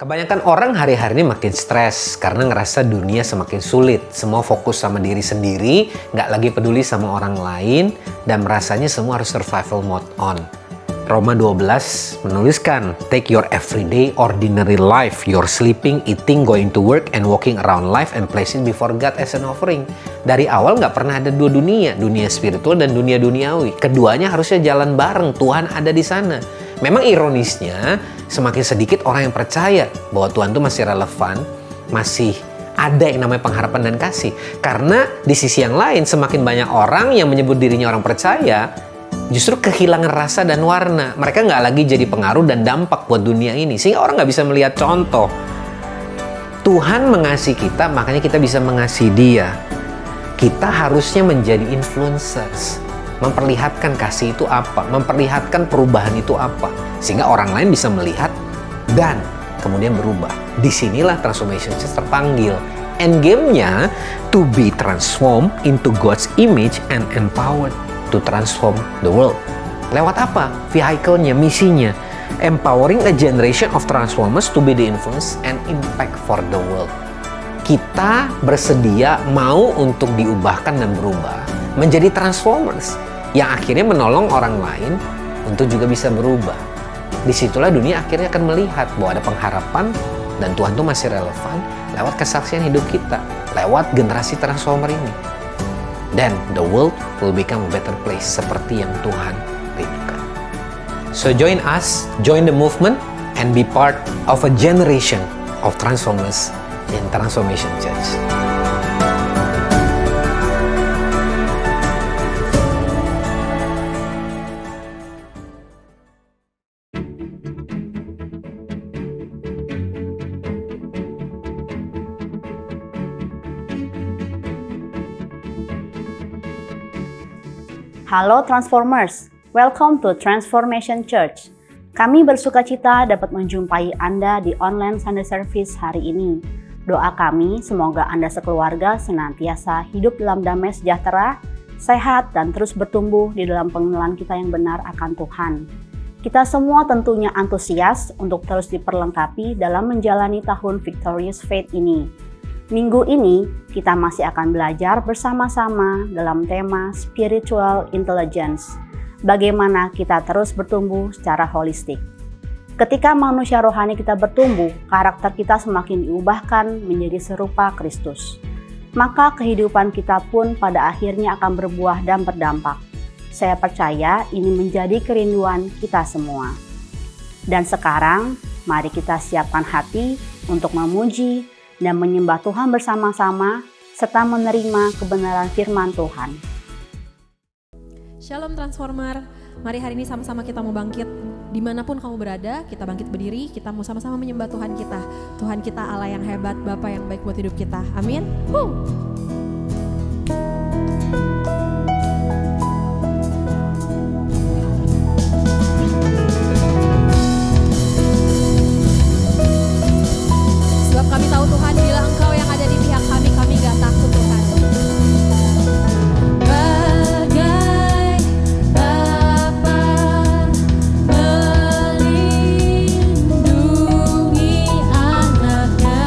Kebanyakan orang hari-hari ini makin stres karena ngerasa dunia semakin sulit. Semua fokus sama diri sendiri, nggak lagi peduli sama orang lain, dan merasanya semua harus survival mode on. Roma 12 menuliskan, take your everyday ordinary life, your sleeping, eating, going to work, and walking around life and place it before God as an offering. Dari awal nggak pernah ada dua dunia, dunia spiritual dan dunia duniawi. Keduanya harusnya jalan bareng, Tuhan ada di sana. Memang ironisnya, semakin sedikit orang yang percaya bahwa Tuhan itu masih relevan, masih ada yang namanya pengharapan dan kasih. Karena di sisi yang lain, semakin banyak orang yang menyebut dirinya orang percaya, justru kehilangan rasa dan warna. Mereka nggak lagi jadi pengaruh dan dampak buat dunia ini. Sehingga orang nggak bisa melihat contoh. Tuhan mengasihi kita, makanya kita bisa mengasihi Dia. Kita harusnya menjadi influencers. Memperlihatkan kasih itu apa, memperlihatkan perubahan itu apa, sehingga orang lain bisa melihat dan kemudian berubah. Disinilah Transformation Church terpanggil. Endgame-nya to be transformed into God's image and empowered to transform the world. Lewat apa? Vehicle-nya, misinya. Empowering a generation of transformers to be the influence and impact for the world. Kita bersedia mau untuk diubahkan dan berubah menjadi transformers yang akhirnya menolong orang lain untuk juga bisa berubah. Disitulah dunia akhirnya akan melihat bahwa ada pengharapan dan Tuhan itu masih relevan lewat kesaksian hidup kita, lewat generasi transformer ini. Then the world will become a better place seperti yang Tuhan rindukan. So join us, join the movement, and be part of a generation of transformers in Transformation Church. Halo Transformers, welcome to Transformation Church. Kami bersukacita dapat menjumpai Anda di online Sunday Service hari ini. Doa kami semoga Anda sekeluarga senantiasa hidup dalam damai sejahtera, sehat, dan terus bertumbuh di dalam pengenalan kita yang benar akan Tuhan. Kita semua tentunya antusias untuk terus diperlengkapi dalam menjalani tahun Victorious Faith ini. Minggu ini, kita masih akan belajar bersama-sama dalam tema Spiritual Intelligence. Bagaimana kita terus bertumbuh secara holistik. Ketika manusia rohani kita bertumbuh, karakter kita semakin diubahkan menjadi serupa Kristus. Maka kehidupan kita pun pada akhirnya akan berbuah dan berdampak. Saya percaya ini menjadi kerinduan kita semua. Dan sekarang, mari kita siapkan hati untuk memuji dan menyembah Tuhan bersama-sama, serta menerima kebenaran firman Tuhan. Shalom Transformer, mari hari ini sama-sama kita mau bangkit. Dimanapun kamu berada, kita bangkit berdiri, kita mau sama-sama menyembah Tuhan kita. Tuhan kita Allah yang hebat, Bapa yang baik buat hidup kita. Amin. Sebab kami tahu Tuhan, bila Engkau yang ada di pihak kami, kami gak takut Tuhan. Bagai Bapa melindungi anaknya,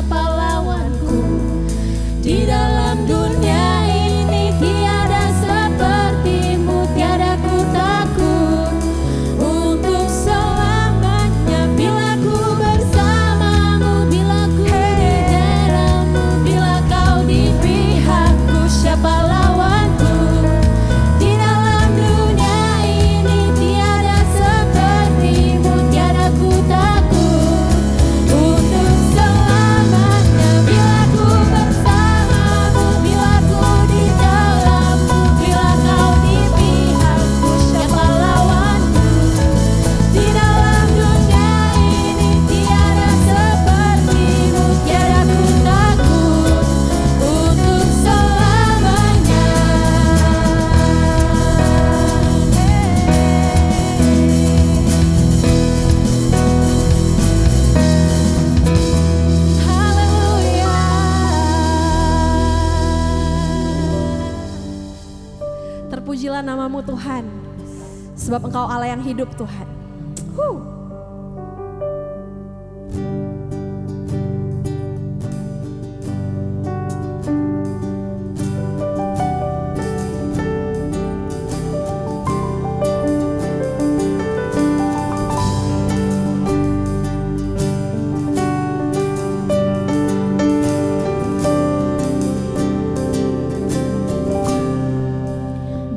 siapa lawanku? Di dalam dunia ini tiada sepertimu, tiada ku takut untuk selamanya. Bila ku bersamamu, bila ku di dalammu, bila kau di pihakku, siapa lawanku? Di dalam dunia ini tiada sepertimu, tiada ku takut untuk selamanya. Bila ku bersamamu, bila ku di dalammu, bila kau di pihakku, siapa lawanku? Di dalam dunia ini tiada sepertimu, tiada ku takut untuk selamanya. Haleluya. Terpujilah namamu Tuhan, sebab Engkau Allah yang hidup Tuhan.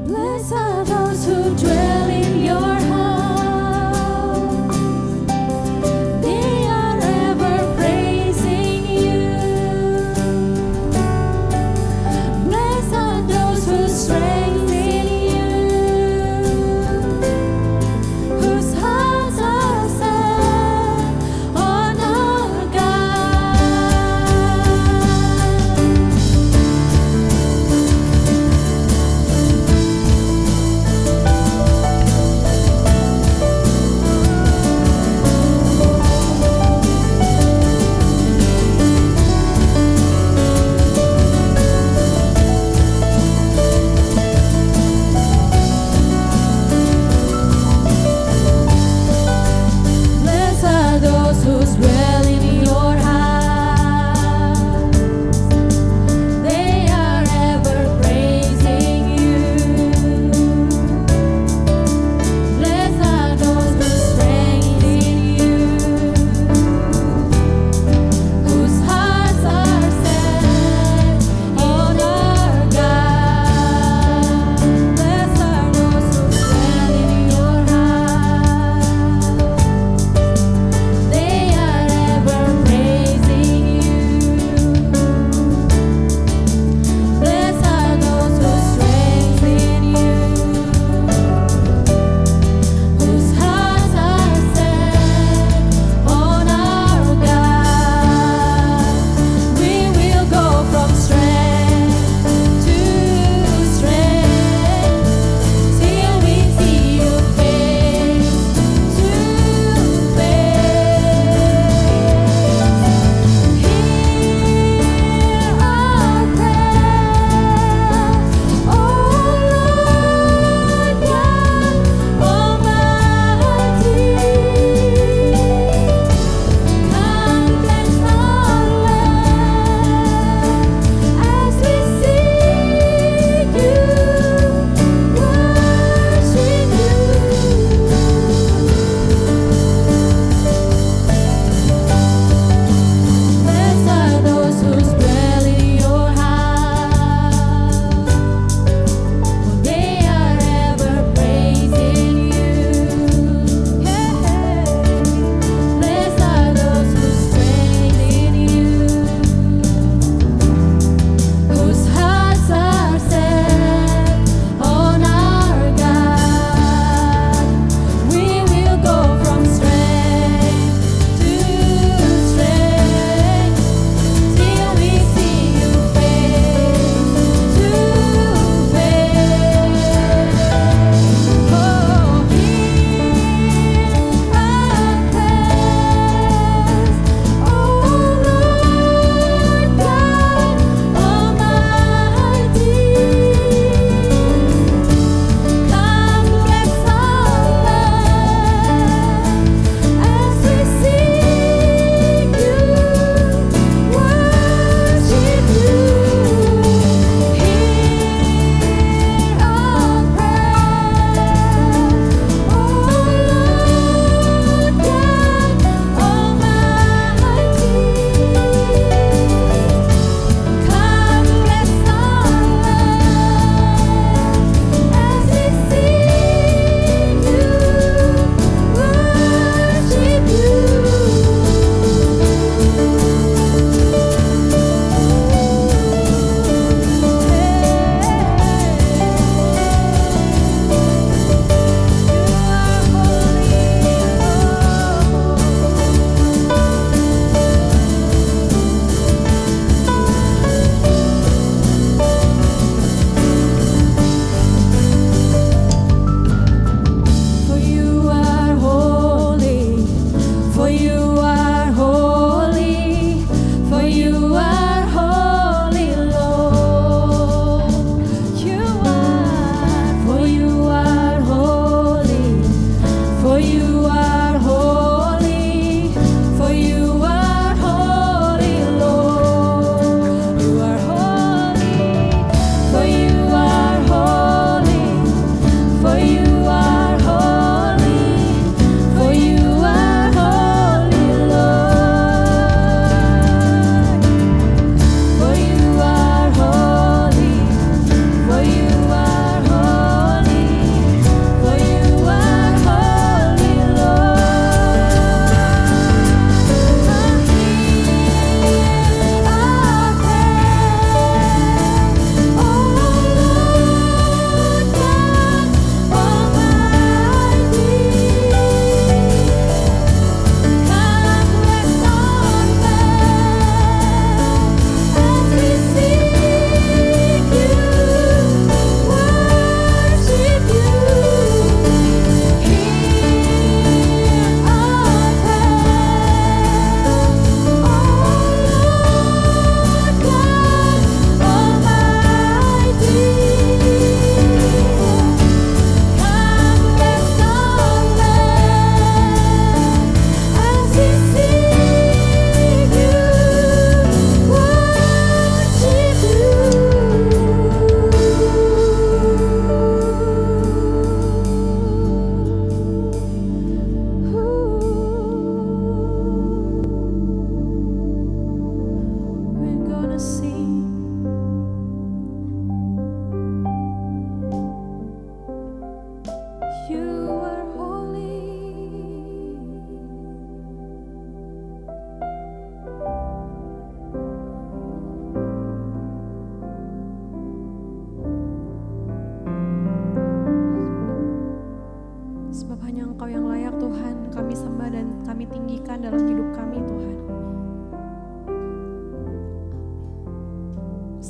Blessed are those who dwell in your house.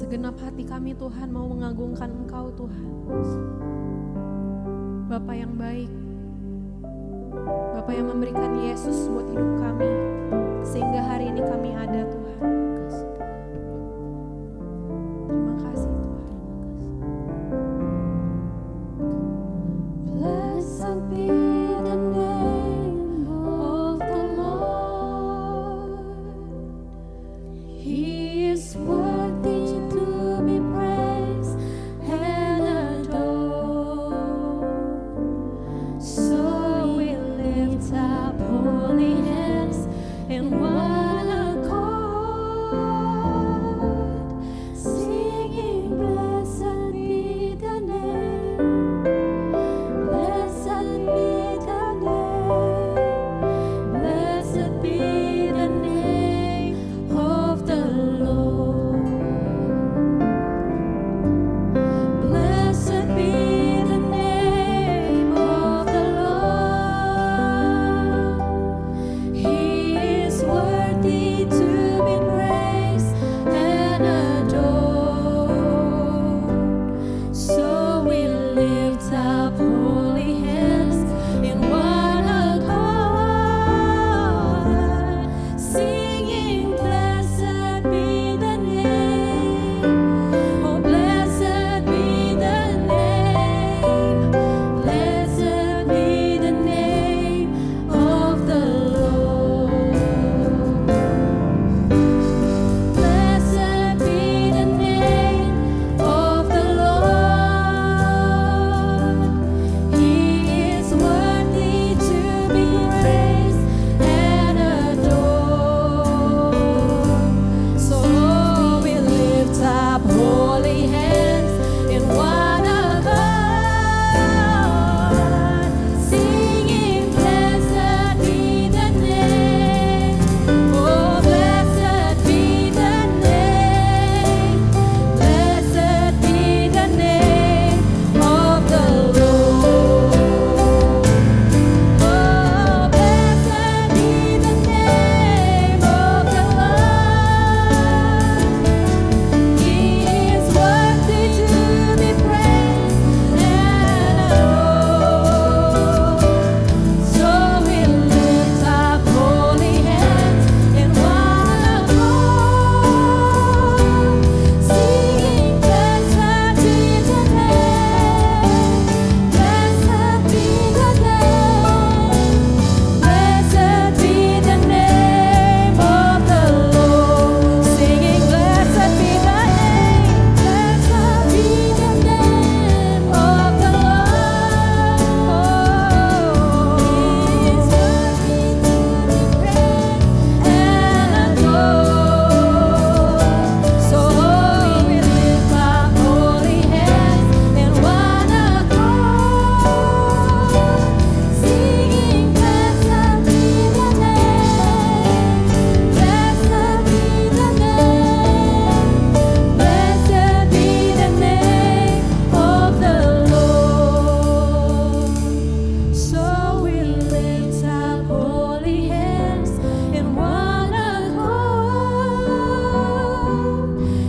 Segenap hati kami Tuhan mau mengagungkan Engkau Tuhan. Bapa yang baik, Bapa yang memberikan Yesus buat hidup kami, sehingga hari ini kami ada Tuhan. Terima kasih Tuhan. Blessed be the name of the Lord. He is worthy to be praised and adored. So we lift up holy hands in one accord, singing, blessed be the name. Blessed be the name. Blessed be the name of the Lord. Blessed be the name of the Lord. He is worthy to be praised and adored. So we lift up holy hands in one accord, singing, blessed be the name. Oh, blessed be the name. Blessed be the name of the Lord. Blessed be the name of the Lord. He is worthy to be praised and adored. So we lift up holy hands in one accord, singing, blessed be the name. Oh, blessed be the name. Blessed be the name of the Lord. Oh, blessed be the name of the Lord. He is worthy to be praised and adored. So we lift up holy hands in one accord, singing, blessed be the name. Blessed be the name. Blessed be the name of the Lord. Singing, blessed be the name. Blessed be the name of the Lord. He is worthy to be praised and adored. So we lift up holy hands in one accord, singing, blessed be the name. Blessed be the name. Blessed be the name of the Lord. So we lift up holy hands in one accord,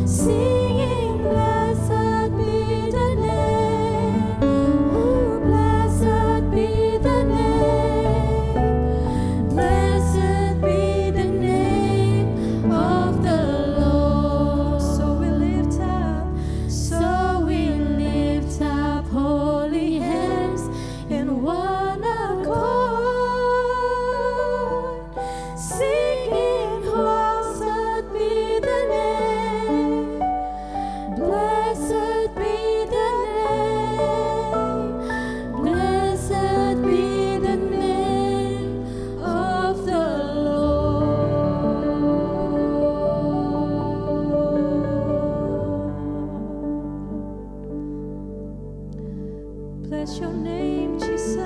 singing, blessed be the name. Oh, blessed be the name. Blessed be the name of the Lord. So we lift up holy hands in one accord, singing, blessed be the name. Blessed be the name. Blessed be the name of the Lord. Bless your name, Jesus.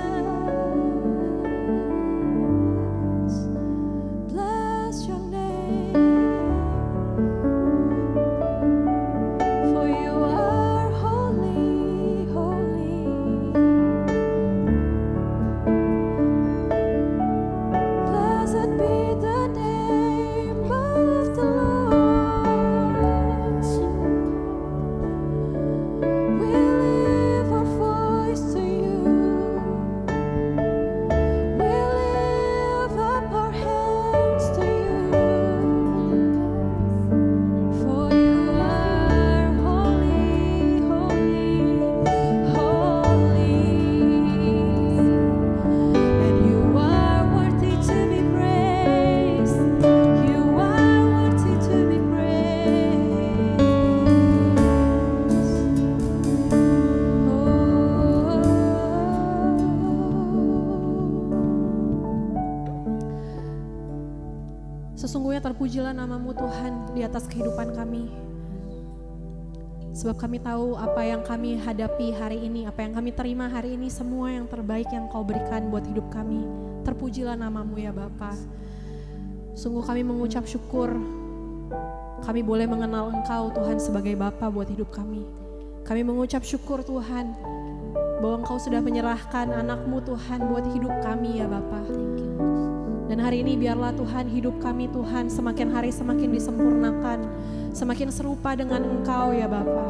Bless your name. For you are holy, holy. Blessed be the name of the Lord. terpujilah namamu Tuhan di atas kehidupan kami. Sebab kami tahu apa yang kami hadapi hari ini, apa yang kami terima hari ini, semua yang terbaik yang Kau berikan buat hidup kami. Terpujilah namamu ya Bapa. Sungguh kami mengucap syukur, kami boleh mengenal Engkau Tuhan sebagai Bapa buat hidup kami. Kami mengucap syukur Tuhan, bahwa Engkau sudah menyerahkan anak-Mu Tuhan buat hidup kami ya Bapa. Dan hari ini biarlah Tuhan hidup kami Tuhan semakin hari semakin disempurnakan, semakin serupa dengan Engkau ya Bapa.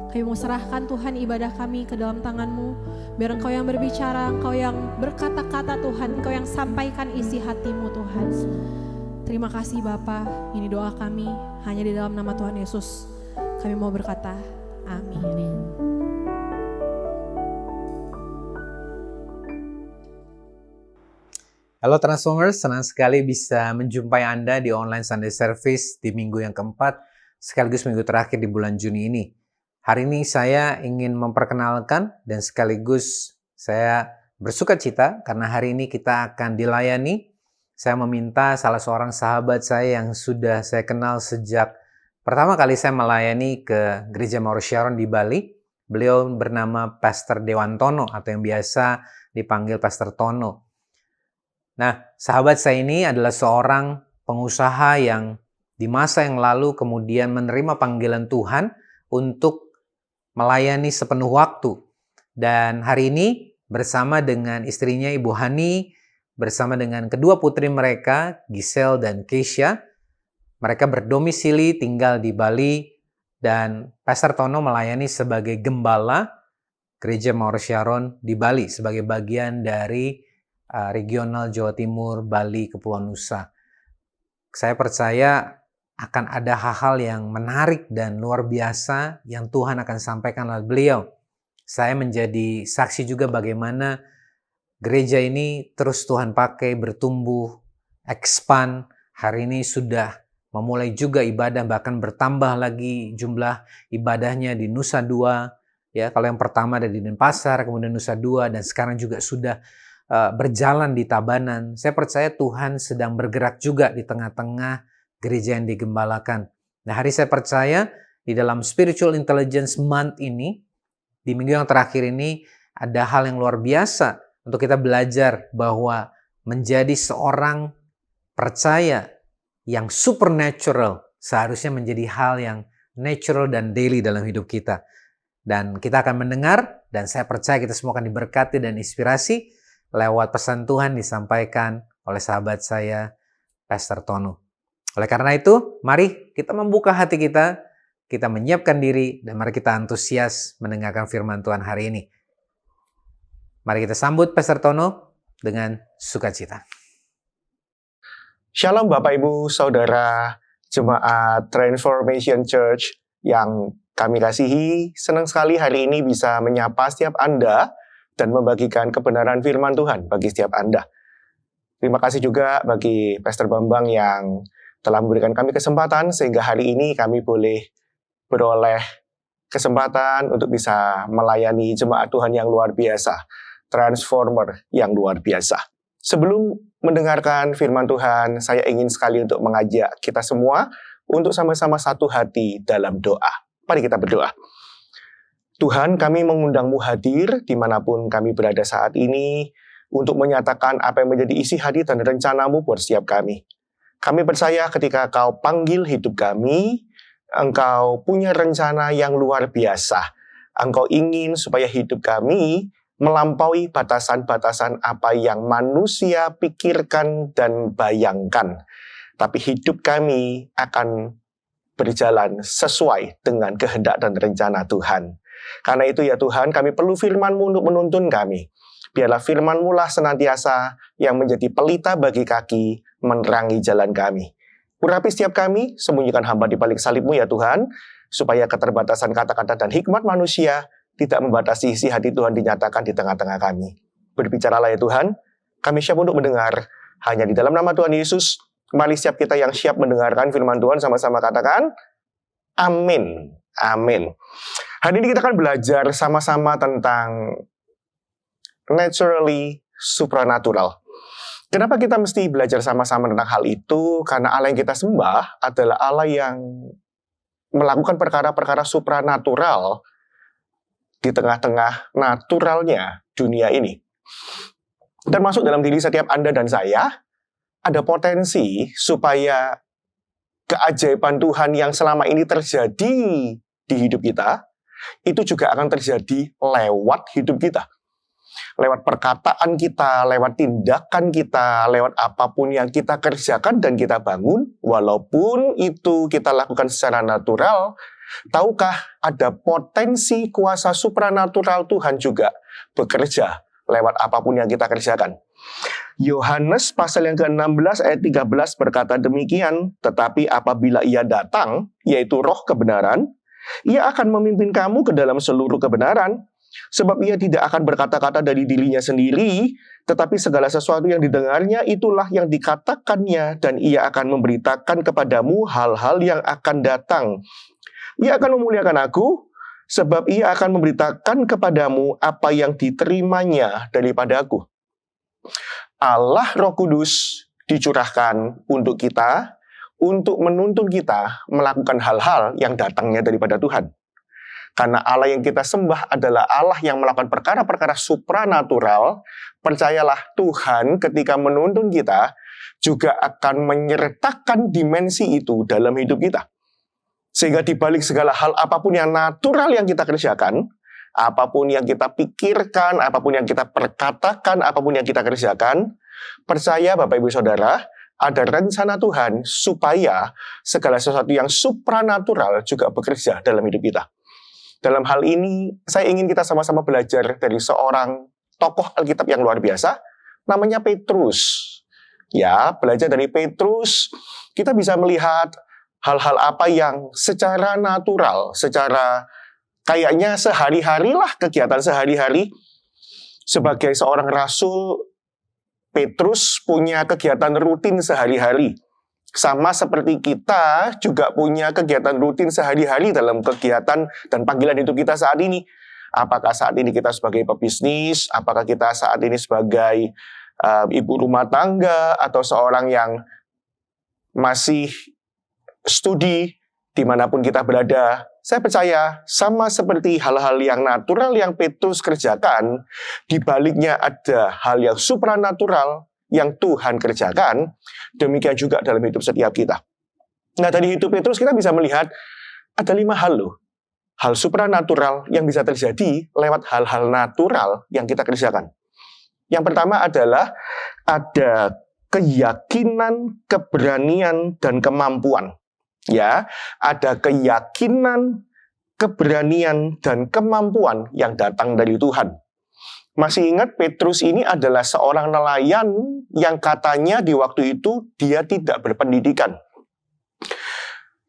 Kami mau serahkan Tuhan ibadah kami ke dalam tangan-Mu, biar Engkau yang berbicara, Engkau yang berkata-kata Tuhan, Engkau yang sampaikan isi hati-Mu Tuhan. Terima kasih Bapa, ini doa kami hanya di dalam nama Tuhan Yesus. Kami mau berkata, amin. Halo Transformers, senang sekali bisa menjumpai Anda di online Sunday Service di minggu yang keempat, sekaligus minggu terakhir di bulan Juni ini. Hari ini saya ingin memperkenalkan dan sekaligus saya bersuka cita karena hari ini kita akan dilayani. Saya meminta salah seorang sahabat saya yang sudah saya kenal sejak pertama kali saya melayani ke Gereja Mauro Sharon di Bali. Beliau bernama Pastor Dewantono atau yang biasa dipanggil Pastor Tono. Nah, sahabat saya ini adalah seorang pengusaha yang di masa yang lalu kemudian menerima panggilan Tuhan untuk melayani sepenuh waktu. Dan hari ini bersama dengan istrinya Ibu Hani, bersama dengan kedua putri mereka, Giselle dan Keisha, mereka berdomisili tinggal di Bali dan Pastor Tono melayani sebagai gembala Gereja Mauro Sharon di Bali sebagai bagian dari regional Jawa Timur, Bali, Kepulauan Nusa. Saya percaya akan ada hal-hal yang menarik dan luar biasa yang Tuhan akan sampaikan lewat beliau. Saya menjadi saksi juga bagaimana gereja ini terus Tuhan pakai bertumbuh, expand. Hari ini sudah memulai juga ibadah, bahkan bertambah lagi jumlah ibadahnya di Nusa Dua. Ya, kalau yang pertama ada di Denpasar, kemudian Nusa Dua, dan sekarang juga sudah berjalan di Tabanan. Saya percaya Tuhan sedang bergerak juga di tengah-tengah gereja yang digembalakan. Nah, hari saya percaya di dalam Spiritual Intelligence Month ini, di minggu yang terakhir ini, ada hal yang luar biasa untuk kita belajar bahwa menjadi seorang percaya yang supernatural seharusnya menjadi hal yang natural dan daily dalam hidup kita. Dan kita akan mendengar, dan saya percaya kita semua akan diberkati dan inspirasi lewat pesan Tuhan disampaikan oleh sahabat saya, Pastor Tono. Oleh karena itu, mari kita membuka hati kita menyiapkan diri, dan mari kita antusias mendengarkan firman Tuhan hari ini. Mari kita sambut Pastor Tono dengan sukacita. Shalom Bapak Ibu Saudara Jemaat Transformation Church yang kami kasihi, senang sekali hari ini bisa menyapa setiap Anda dan membagikan kebenaran firman Tuhan bagi setiap Anda. Terima kasih juga bagi Pastor Bambang yang telah memberikan kami kesempatan sehingga hari ini kami boleh beroleh kesempatan untuk bisa melayani jemaat Tuhan yang luar biasa, transformer yang luar biasa. Sebelum mendengarkan firman Tuhan, saya ingin sekali untuk mengajak kita semua untuk sama-sama satu hati dalam doa. Mari kita berdoa. Tuhan, kami mengundang-Mu hadir dimanapun kami berada saat ini untuk menyatakan apa yang menjadi isi hati dan rencana-Mu buat setiap kami. Kami percaya ketika Kau panggil hidup kami, Engkau punya rencana yang luar biasa. Engkau ingin supaya hidup kami melampaui batasan-batasan apa yang manusia pikirkan dan bayangkan. Tapi hidup kami akan berjalan sesuai dengan kehendak dan rencana Tuhan. Karena itu ya Tuhan, kami perlu firman-Mu untuk menuntun kami. Biarlah firman-Mu lah senantiasa yang menjadi pelita bagi kaki, menerangi jalan kami. Urapi setiap kami, sembunyikan hamba di balik salib-Mu ya Tuhan, supaya keterbatasan kata-kata dan hikmat manusia tidak membatasi isi hati Tuhan dinyatakan di tengah-tengah kami. Berbicaralah ya Tuhan, kami siap untuk mendengar. Hanya di dalam nama Tuhan Yesus, mari setiap kita yang siap mendengarkan firman Tuhan sama-sama katakan, amin. Amin. Hari ini kita akan belajar sama-sama tentang naturally supernatural. Kenapa kita mesti belajar sama-sama tentang hal itu? Karena Allah yang kita sembah adalah Allah yang melakukan perkara-perkara supranatural di tengah-tengah naturalnya dunia ini. Termasuk dalam diri setiap Anda dan saya, ada potensi supaya keajaiban Tuhan yang selama ini terjadi di hidup kita, itu juga akan terjadi lewat hidup kita. Lewat perkataan kita, lewat tindakan kita, lewat apapun yang kita kerjakan dan kita bangun, walaupun itu kita lakukan secara natural, tahukah ada potensi kuasa supranatural Tuhan juga bekerja lewat apapun yang kita kerjakan. Yohanes pasal yang ke-16 ayat 13 berkata demikian, tetapi apabila ia datang, yaitu roh kebenaran, ia akan memimpin kamu ke dalam seluruh kebenaran, sebab ia tidak akan berkata-kata dari dirinya sendiri, tetapi segala sesuatu yang didengarnya itulah yang dikatakannya, dan ia akan memberitakan kepadamu hal-hal yang akan datang. Ia akan memuliakan aku, sebab ia akan memberitakan kepadamu apa yang diterimanya daripada aku. Allah Roh Kudus dicurahkan untuk kita, untuk menuntun kita melakukan hal-hal yang datangnya daripada Tuhan. Karena Allah yang kita sembah adalah Allah yang melakukan perkara-perkara supranatural, percayalah Tuhan ketika menuntun kita juga akan menyertakan dimensi itu dalam hidup kita. Sehingga di balik segala hal apapun yang natural yang kita kerjakan, apapun yang kita pikirkan, apapun yang kita perkatakan, apapun yang kita kerjakan, percaya Bapak Ibu Saudara, ada rencana Tuhan supaya segala sesuatu yang supranatural juga bekerja dalam hidup kita. Dalam hal ini, saya ingin kita sama-sama belajar dari seorang tokoh Alkitab yang luar biasa, namanya Petrus. Ya, belajar dari Petrus, kita bisa melihat hal-hal apa yang secara natural, secara kayaknya sehari-hari lah, kegiatan sehari-hari. Sebagai seorang rasul, Petrus punya kegiatan rutin sehari-hari. Sama seperti kita juga punya kegiatan rutin sehari-hari dalam kegiatan dan panggilan hidup kita saat ini. Apakah saat ini kita sebagai pebisnis, apakah kita saat ini sebagai ibu rumah tangga, atau seorang yang masih studi dimanapun kita berada. Saya percaya sama seperti hal-hal yang natural yang Petrus kerjakan, di baliknya ada hal yang supranatural yang Tuhan kerjakan, demikian juga dalam hidup setiap kita. Nah, dari hidup Petrus kita bisa melihat ada 5 hal loh. Hal supranatural yang bisa terjadi lewat hal-hal natural yang kita kerjakan. Yang pertama adalah ada keyakinan, keberanian, dan kemampuan. Ya, ada keyakinan, keberanian, dan kemampuan yang datang dari Tuhan. Masih ingat Petrus ini adalah seorang nelayan yang katanya di waktu itu dia tidak berpendidikan.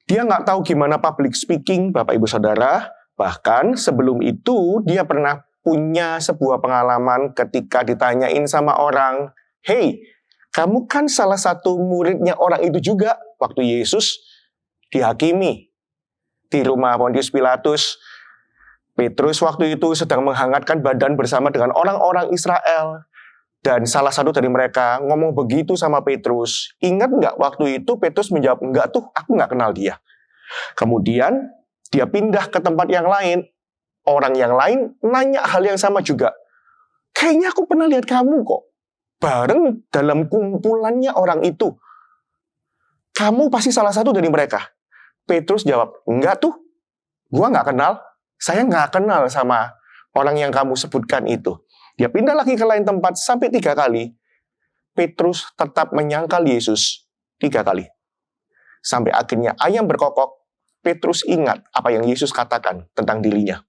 Dia nggak tahu gimana public speaking, Bapak Ibu Saudara. Bahkan sebelum itu dia pernah punya sebuah pengalaman ketika ditanyain sama orang, "Hey, kamu kan salah satu muridnya orang itu juga." Waktu Yesus dihakimi di rumah Pontius Pilatus, Petrus waktu itu sedang menghangatkan badan bersama dengan orang-orang Israel. Dan salah satu dari mereka ngomong begitu sama Petrus. Ingat nggak waktu itu Petrus menjawab, "Enggak tuh, aku nggak kenal dia." Kemudian dia pindah ke tempat yang lain. Orang yang lain nanya hal yang sama juga. "Kayaknya aku pernah lihat kamu kok. Bareng dalam kumpulannya orang itu. Kamu pasti salah satu dari mereka." Petrus jawab, "Enggak tuh, gua nggak kenal. Saya nggak kenal sama orang yang kamu sebutkan itu." Dia pindah lagi ke lain tempat sampai 3 kali. Petrus tetap menyangkal Yesus 3 kali. Sampai akhirnya ayam berkokok, Petrus ingat apa yang Yesus katakan tentang dirinya.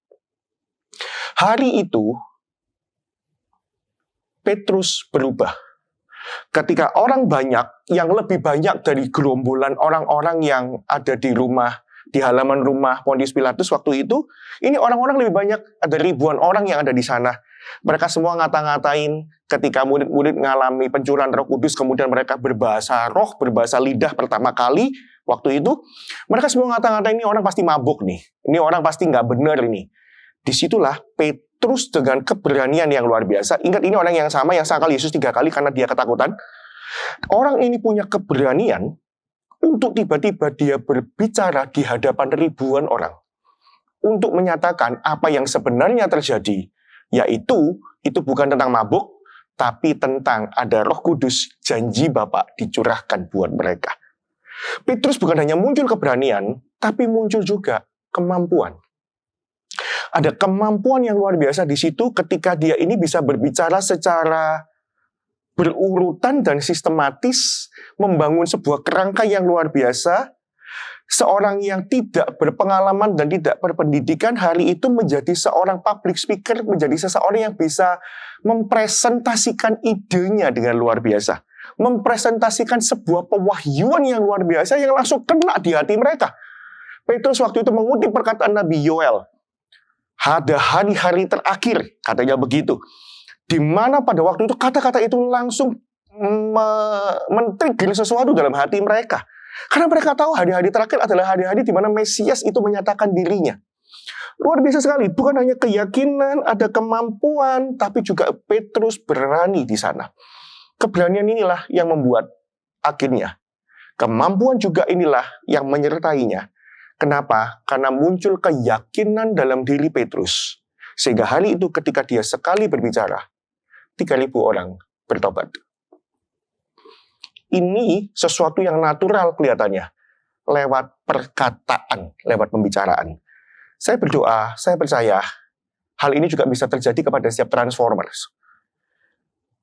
Hari itu, Petrus berubah. Ketika orang banyak, yang lebih banyak dari gerombolan orang-orang yang ada di halaman rumah Pontius Pilatus waktu itu, ini orang-orang lebih banyak, ada ribuan orang yang ada di sana. Mereka semua ngata-ngatain ketika murid-murid mengalami pencurahan Roh Kudus, kemudian mereka berbahasa roh, berbahasa lidah pertama kali waktu itu. Mereka semua ngata-ngatain ini orang pasti mabuk nih, ini orang pasti nggak benar ini. Disitulah Petrus dengan keberanian yang luar biasa. Ingat, ini orang yang sama yang sangkal Yesus 3 kali karena dia ketakutan. Orang ini punya keberanian untuk tiba-tiba dia berbicara di hadapan ribuan orang. Untuk menyatakan apa yang sebenarnya terjadi. Yaitu, itu bukan tentang mabuk, tapi tentang ada Roh Kudus, janji Bapa dicurahkan buat mereka. Petrus bukan hanya muncul keberanian, tapi muncul juga kemampuan. Ada kemampuan yang luar biasa di situ ketika dia ini bisa berbicara secara berurutan dan sistematis, membangun sebuah kerangka yang luar biasa. Seorang yang tidak berpengalaman dan tidak berpendidikan hari itu menjadi seorang public speaker, menjadi seseorang yang bisa mempresentasikan idenya dengan luar biasa. Mempresentasikan sebuah pewahyuan yang luar biasa yang langsung kena di hati mereka. Petrus waktu itu mengutip perkataan Nabi Yoel. Ada hari-hari terakhir, katanya begitu. Di mana pada waktu itu kata-kata itu langsung men-trigger sesuatu dalam hati mereka. Karena mereka tahu hari-hari terakhir adalah hari-hari di mana Mesias itu menyatakan dirinya. Luar biasa sekali, bukan hanya keyakinan, ada kemampuan, tapi juga Petrus berani di sana. Keberanian inilah yang membuat akhirnya kemampuan juga inilah yang menyertainya. Kenapa? Karena muncul keyakinan dalam diri Petrus. Sehingga hari itu ketika dia sekali berbicara, 3.000 orang bertobat. Ini sesuatu yang natural kelihatannya. Lewat perkataan, lewat pembicaraan. Saya berdoa, saya percaya, hal ini juga bisa terjadi kepada setiap transformers.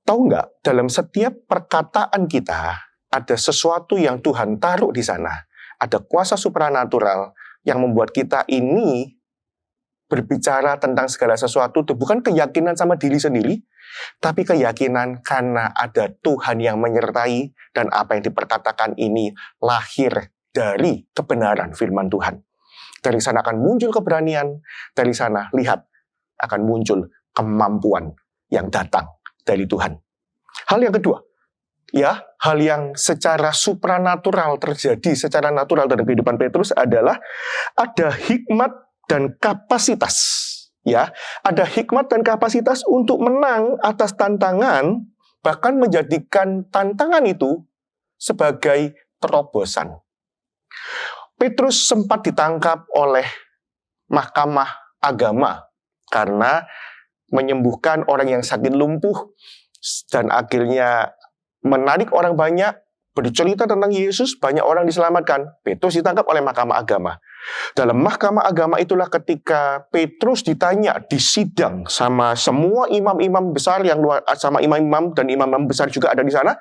Tahu nggak, dalam setiap perkataan kita, ada sesuatu yang Tuhan taruh di sana. Ada kuasa supranatural yang membuat kita ini berbicara tentang segala sesuatu. Itu bukan keyakinan sama diri sendiri, tapi keyakinan karena ada Tuhan yang menyertai dan apa yang diperkatakan ini lahir dari kebenaran firman Tuhan. Dari sana akan muncul keberanian, dari sana lihat akan muncul kemampuan yang datang dari Tuhan. Hal yang kedua, ya, hal yang secara supranatural terjadi secara natural dalam kehidupan Petrus adalah ada hikmat dan kapasitas. Ya, ada hikmat dan kapasitas untuk menang atas tantangan, bahkan menjadikan tantangan itu sebagai terobosan. Petrus sempat ditangkap oleh mahkamah agama karena menyembuhkan orang yang sakit lumpuh dan akhirnya menarik orang banyak, bercerita tentang Yesus, banyak orang diselamatkan. Petrus ditangkap oleh mahkamah agama. Dalam mahkamah agama itulah ketika Petrus ditanya di sidang sama semua imam-imam besar yang luar, sama imam-imam dan imam-imam besar juga ada di sana.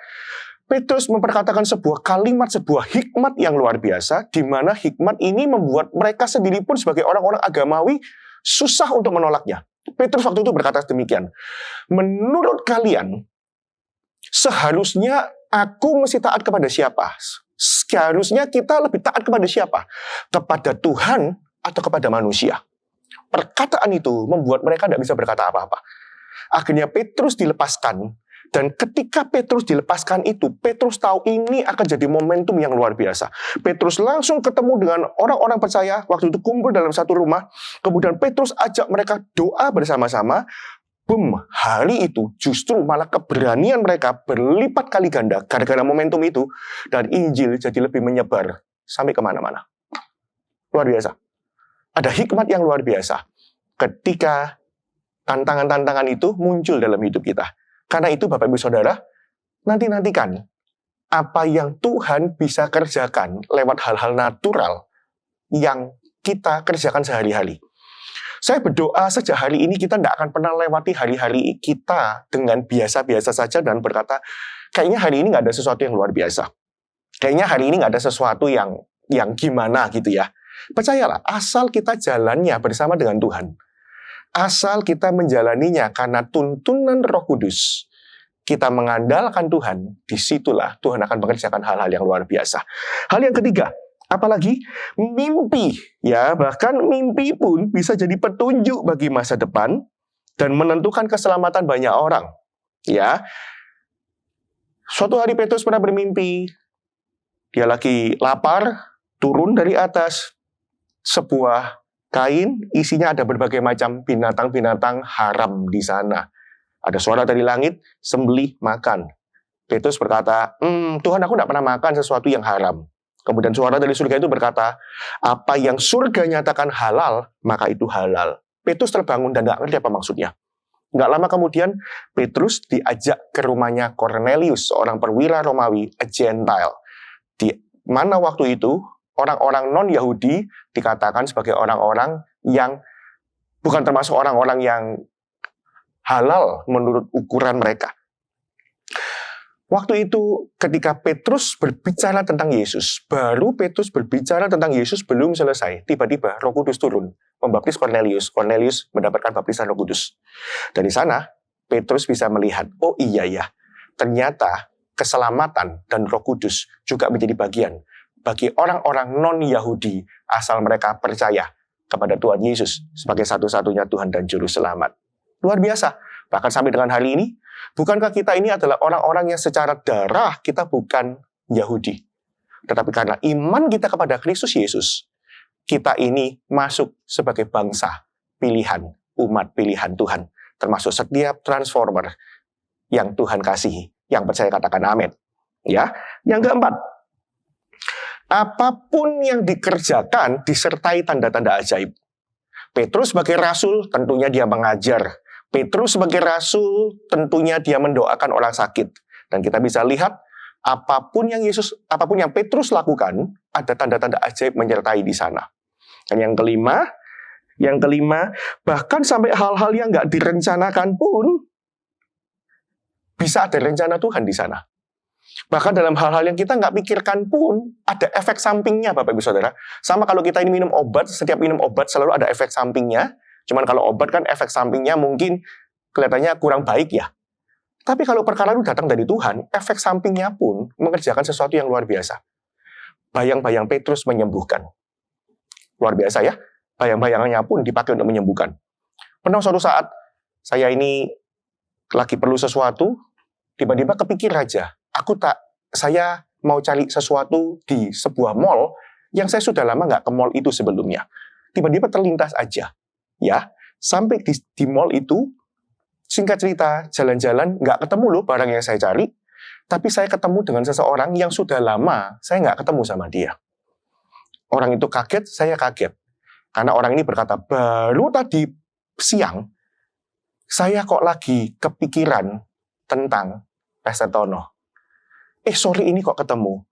Petrus memperkatakan sebuah kalimat, sebuah hikmat yang luar biasa, di mana hikmat ini membuat mereka sendiri pun sebagai orang-orang agamawi susah untuk menolaknya. Petrus waktu itu berkata demikian, menurut kalian, seharusnya aku mesti taat kepada siapa? Seharusnya kita lebih taat kepada siapa? Kepada Tuhan atau kepada manusia? Perkataan itu membuat mereka tidak bisa berkata apa-apa. Akhirnya Petrus dilepaskan. Dan ketika Petrus dilepaskan itu, Petrus tahu ini akan jadi momentum yang luar biasa. Petrus langsung ketemu dengan orang-orang percaya, waktu itu kumpul dalam satu rumah. Kemudian Petrus ajak mereka doa bersama-sama. Hari itu justru malah keberanian mereka berlipat kali ganda gara-gara momentum itu. Dan Injil jadi lebih menyebar sampai kemana-mana. Luar biasa. Ada hikmat yang luar biasa ketika tantangan-tantangan itu muncul dalam hidup kita. Karena itu Bapak Ibu Saudara, nantikan apa yang Tuhan bisa kerjakan lewat hal-hal natural yang kita kerjakan sehari-hari. Saya berdoa sejak hari ini kita tidak akan pernah lewati hari-hari kita dengan biasa-biasa saja dan berkata, kayaknya hari ini nggak ada sesuatu yang luar biasa. Kayaknya hari ini nggak ada sesuatu yang gimana gitu ya. Percayalah, asal kita jalannya bersama dengan Tuhan. Asal kita menjalaninya karena tuntunan Roh Kudus, kita mengandalkan Tuhan, disitulah Tuhan akan mengerjakan hal-hal yang luar biasa. Hal yang ketiga, apalagi mimpi, ya bahkan mimpi pun bisa jadi petunjuk bagi masa depan dan menentukan keselamatan banyak orang. Ya, suatu hari Petrus pernah bermimpi, dia lagi lapar, turun dari atas sebuah kain, isinya ada berbagai macam binatang-binatang haram di sana. Ada suara dari langit, sembelih, makan. Petrus berkata, Tuhan, aku tidak pernah makan sesuatu yang haram. Kemudian suara dari surga itu berkata, apa yang surga nyatakan halal, maka itu halal. Petrus terbangun dan tidak ngerti apa maksudnya. Nggak lama kemudian, Petrus diajak ke rumahnya Cornelius, seorang perwira Romawi, a Gentile. Di mana waktu itu, orang-orang non-Yahudi dikatakan sebagai orang-orang yang bukan termasuk orang-orang yang halal menurut ukuran mereka. Waktu itu ketika Petrus berbicara tentang Yesus, baru Petrus berbicara tentang Yesus belum selesai. Tiba-tiba Roh Kudus turun, membaptis Cornelius. Cornelius mendapatkan baptisan Roh Kudus. Dari sana, Petrus bisa melihat, oh iya ya, ternyata keselamatan dan Roh Kudus juga menjadi bagian bagi orang-orang non-Yahudi asal mereka percaya kepada Tuhan Yesus sebagai satu-satunya Tuhan dan Juru Selamat. Luar biasa. Bahkan sampai dengan hari ini, bukankah kita ini adalah orang-orang yang secara darah kita bukan Yahudi. Tetapi karena iman kita kepada Kristus Yesus, kita ini masuk sebagai bangsa pilihan, umat pilihan Tuhan. Termasuk setiap transformer yang Tuhan kasihi. Yang percaya katakan amin. Ya. Yang keempat, apapun yang dikerjakan disertai tanda-tanda ajaib. Petrus sebagai rasul tentunya dia mengajar. Petrus sebagai rasul tentunya dia mendoakan orang sakit. Dan kita bisa lihat apapun yang Petrus lakukan, ada tanda-tanda ajaib menyertai di sana. Dan yang kelima, bahkan sampai hal-hal yang nggak direncanakan pun bisa ada rencana Tuhan di sana. Bahkan dalam hal-hal yang kita nggak pikirkan pun ada efek sampingnya, Bapak Ibu Saudara. Sama kalau kita ini minum obat, setiap minum obat selalu ada efek sampingnya. Cuman kalau obat kan efek sampingnya mungkin kelihatannya kurang baik ya. Tapi kalau perkara itu datang dari Tuhan, efek sampingnya pun mengerjakan sesuatu yang luar biasa. Bayang-bayang Petrus menyembuhkan. Luar biasa ya. Bayang-bayangannya pun dipakai untuk menyembuhkan. Pernah suatu saat, saya ini lagi perlu sesuatu, tiba-tiba kepikir aja, saya mau cari sesuatu di sebuah mall yang saya sudah lama nggak ke mall itu sebelumnya. Tiba-tiba terlintas aja. Ya, sampai di mall itu, singkat cerita, jalan-jalan, nggak ketemu loh barang yang saya cari, tapi saya ketemu dengan seseorang yang sudah lama saya nggak ketemu sama dia. Orang itu kaget, saya kaget. Karena orang ini berkata, baru tadi siang, saya kok lagi kepikiran tentang Pastor Tono. Sorry ini kok ketemu.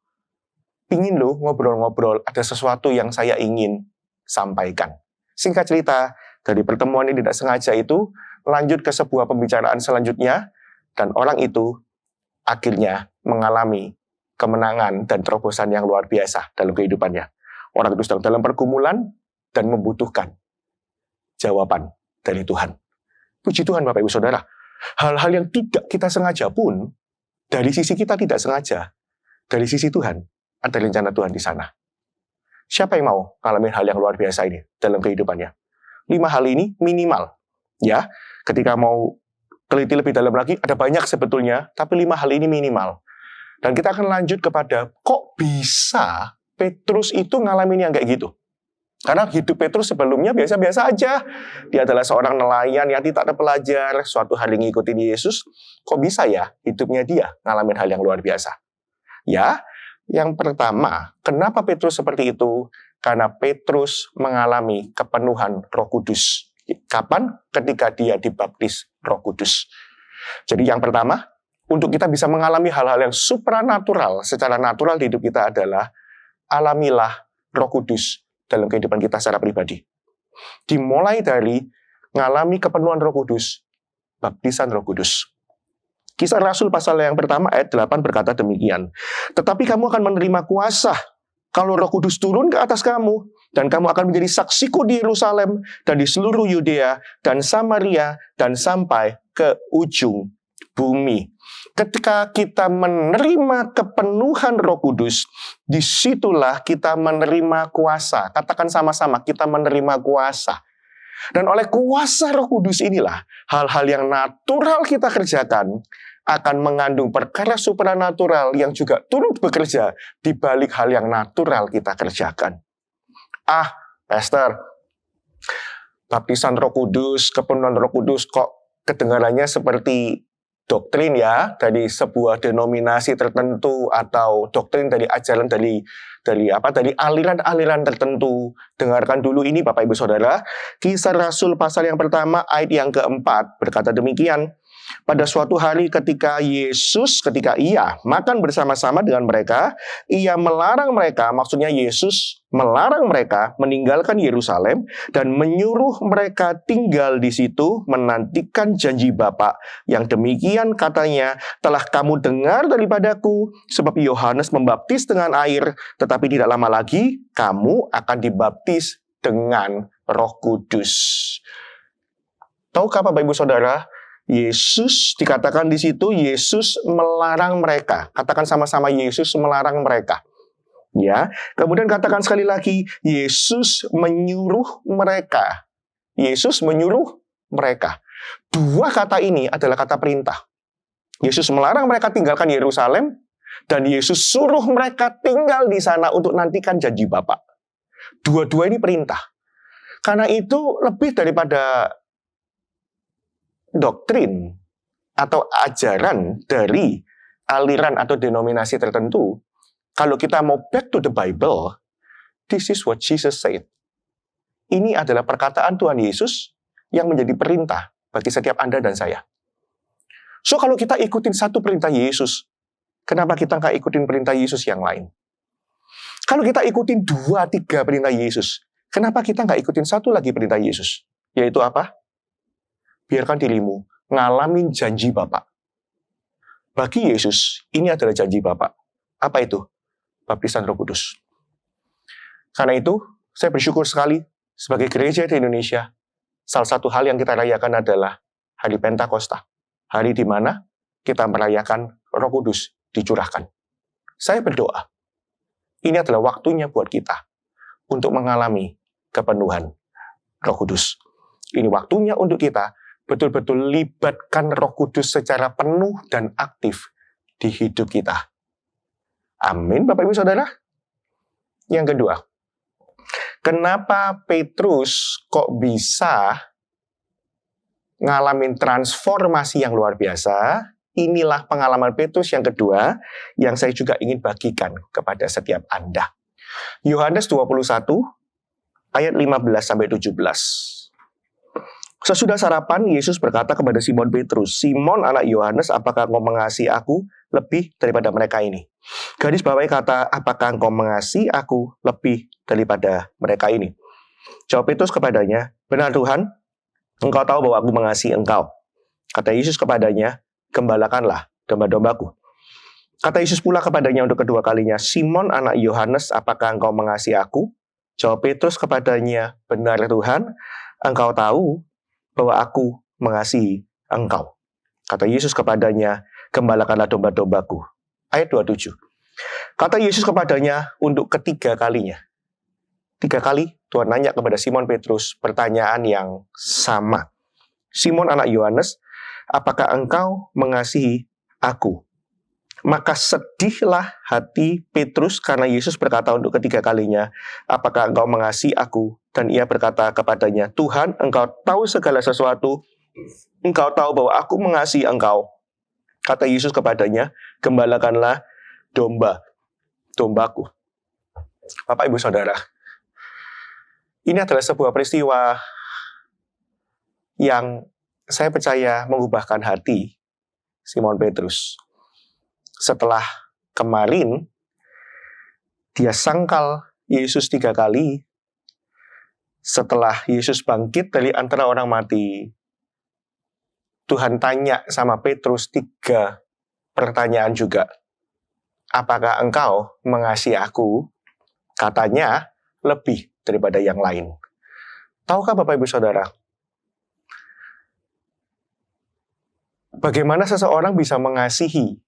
Pingin loh ngobrol-ngobrol, ada sesuatu yang saya ingin sampaikan. Singkat cerita, dari pertemuan yang tidak sengaja itu, lanjut ke sebuah pembicaraan selanjutnya, dan orang itu akhirnya mengalami kemenangan dan terobosan yang luar biasa dalam kehidupannya. Orang itu sedang dalam pergumulan dan membutuhkan jawaban dari Tuhan. Puji Tuhan Bapak Ibu Saudara, hal-hal yang tidak kita sengaja pun, dari sisi kita tidak sengaja, dari sisi Tuhan, ada rencana Tuhan di sana. Siapa yang mau ngalamin hal yang luar biasa ini dalam kehidupannya? 5 hal ini minimal. Ya, ketika mau teliti lebih dalam lagi, ada banyak sebetulnya, tapi 5 hal ini minimal. Dan kita akan lanjut kepada, kok bisa Petrus itu ngalamin yang kayak gitu? Karena hidup Petrus sebelumnya biasa-biasa aja. Dia adalah seorang nelayan yang tidak terpelajar, suatu hari ngikutin Yesus. Kok bisa ya hidupnya dia ngalamin hal yang luar biasa? Ya, yang pertama, kenapa Petrus seperti itu? Karena Petrus mengalami kepenuhan Roh Kudus. Kapan? Ketika dia dibaptis Roh Kudus. Jadi yang pertama, untuk kita bisa mengalami hal-hal yang supranatural, secara natural di hidup kita adalah alamilah Roh Kudus dalam kehidupan kita secara pribadi. Dimulai dari mengalami kepenuhan Roh Kudus, baptisan Roh Kudus. Kisah Rasul pasal yang pertama ayat 8 berkata demikian. Tetapi kamu akan menerima kuasa kalau Roh Kudus turun ke atas kamu, dan kamu akan menjadi saksiku di Yerusalem dan di seluruh Yudea dan Samaria dan sampai ke ujung bumi. Ketika kita menerima kepenuhan Roh Kudus, disitulah kita menerima kuasa. Katakan sama-sama, kita menerima kuasa. Dan oleh kuasa Roh Kudus inilah, hal-hal yang natural kita kerjakan akan mengandung perkara supranatural yang juga turut bekerja di balik hal yang natural kita kerjakan. Pastor, baptisan Roh Kudus, kepenuhan Roh Kudus kok kedengarannya seperti doktrin ya, dari sebuah denominasi tertentu atau doktrin dari ajaran dari aliran-aliran tertentu. Dengarkan dulu ini Bapak Ibu Saudara, Kisah Rasul pasal yang pertama ayat yang keempat berkata demikian. Pada suatu hari ketika ia makan bersama-sama dengan mereka, ia melarang mereka, maksudnya Yesus melarang mereka meninggalkan Yerusalem dan menyuruh mereka tinggal di situ menantikan janji Bapa. Yang demikian katanya, telah kamu dengar daripadaku, sebab Yohanes membaptis dengan air, tetapi tidak lama lagi kamu akan dibaptis dengan Roh Kudus. Tahukah Bapak Ibu Saudara, Yesus dikatakan di situ, Yesus melarang mereka. Katakan sama-sama, Yesus melarang mereka. Ya, kemudian katakan sekali lagi, Yesus menyuruh mereka. Yesus menyuruh mereka. Dua kata ini adalah kata perintah. Yesus melarang mereka tinggalkan Yerusalem, dan Yesus suruh mereka tinggal di sana untuk nantikan janji Bapa. Dua-dua ini perintah. Karena itu lebih daripada doktrin atau ajaran dari aliran atau denominasi tertentu. Kalau kita mau back to the Bible, this is what Jesus said. Ini adalah perkataan Tuhan Yesus yang menjadi perintah bagi setiap Anda dan saya. So kalau kita ikutin satu perintah Yesus, kenapa kita nggak ikutin perintah Yesus yang lain? Kalau kita ikutin 2-3 perintah Yesus, kenapa kita nggak ikutin satu lagi perintah Yesus? Yaitu apa? Biarkan dirimu ngalamin janji Bapa. Bagi Yesus, ini adalah janji Bapa. Apa itu? Baptisan Roh Kudus. Karena itu, saya bersyukur sekali sebagai gereja di Indonesia, salah satu hal yang kita rayakan adalah Hari Pentakosta. Hari di mana kita merayakan Roh Kudus dicurahkan. Saya berdoa, ini adalah waktunya buat kita untuk mengalami kepenuhan Roh Kudus. Ini waktunya untuk kita betul-betul libatkan Roh Kudus secara penuh dan aktif di hidup kita. Amin, Bapak Ibu Saudara. Yang kedua, kenapa Petrus kok bisa ngalamin transformasi yang luar biasa? Inilah pengalaman Petrus yang kedua yang saya juga ingin bagikan kepada setiap Anda. Yohanes 21 ayat 15-17. Sesudah sarapan, Yesus berkata kepada Simon Petrus, "Simon anak Yohanes, apakah engkau mengasihi aku lebih daripada mereka ini?" Garis bawahi kata, "Apakah engkau mengasihi aku lebih daripada mereka ini?" Jawab Petrus kepadanya, "Benar Tuhan, engkau tahu bahwa aku mengasihi engkau." Kata Yesus kepadanya, "Gembalakanlah domba-dombaku." Kata Yesus pula kepadanya untuk kedua kalinya, "Simon anak Yohanes, apakah engkau mengasihi aku?" Jawab Petrus kepadanya, "Benar Tuhan, engkau tahu bahwa aku mengasihi engkau." Kata Yesus kepadanya, "Gembalakanlah domba-dombaku." Ayat 27. Kata Yesus kepadanya untuk ketiga kalinya. 3 kali Tuhan nanya kepada Simon Petrus pertanyaan yang sama. "Simon anak Yohanes, apakah engkau mengasihi aku?" Maka sedihlah hati Petrus karena Yesus berkata untuk ketiga kalinya, "Apakah engkau mengasihi aku?" Dan ia berkata kepadanya, "Tuhan, engkau tahu segala sesuatu. Engkau tahu bahwa aku mengasihi engkau." Kata Yesus kepadanya, "Gembalakanlah domba-dombaku." Bapak Ibu Saudara, ini adalah sebuah peristiwa yang saya percaya mengubahkan hati Simon Petrus. Setelah kemarin dia sangkal Yesus 3 kali, setelah Yesus bangkit dari antara orang mati, Tuhan tanya sama Petrus 3 pertanyaan juga. "Apakah engkau mengasihi aku?" Katanya, lebih daripada yang lain. Tahukah Bapak Ibu Saudara, bagaimana seseorang bisa mengasihi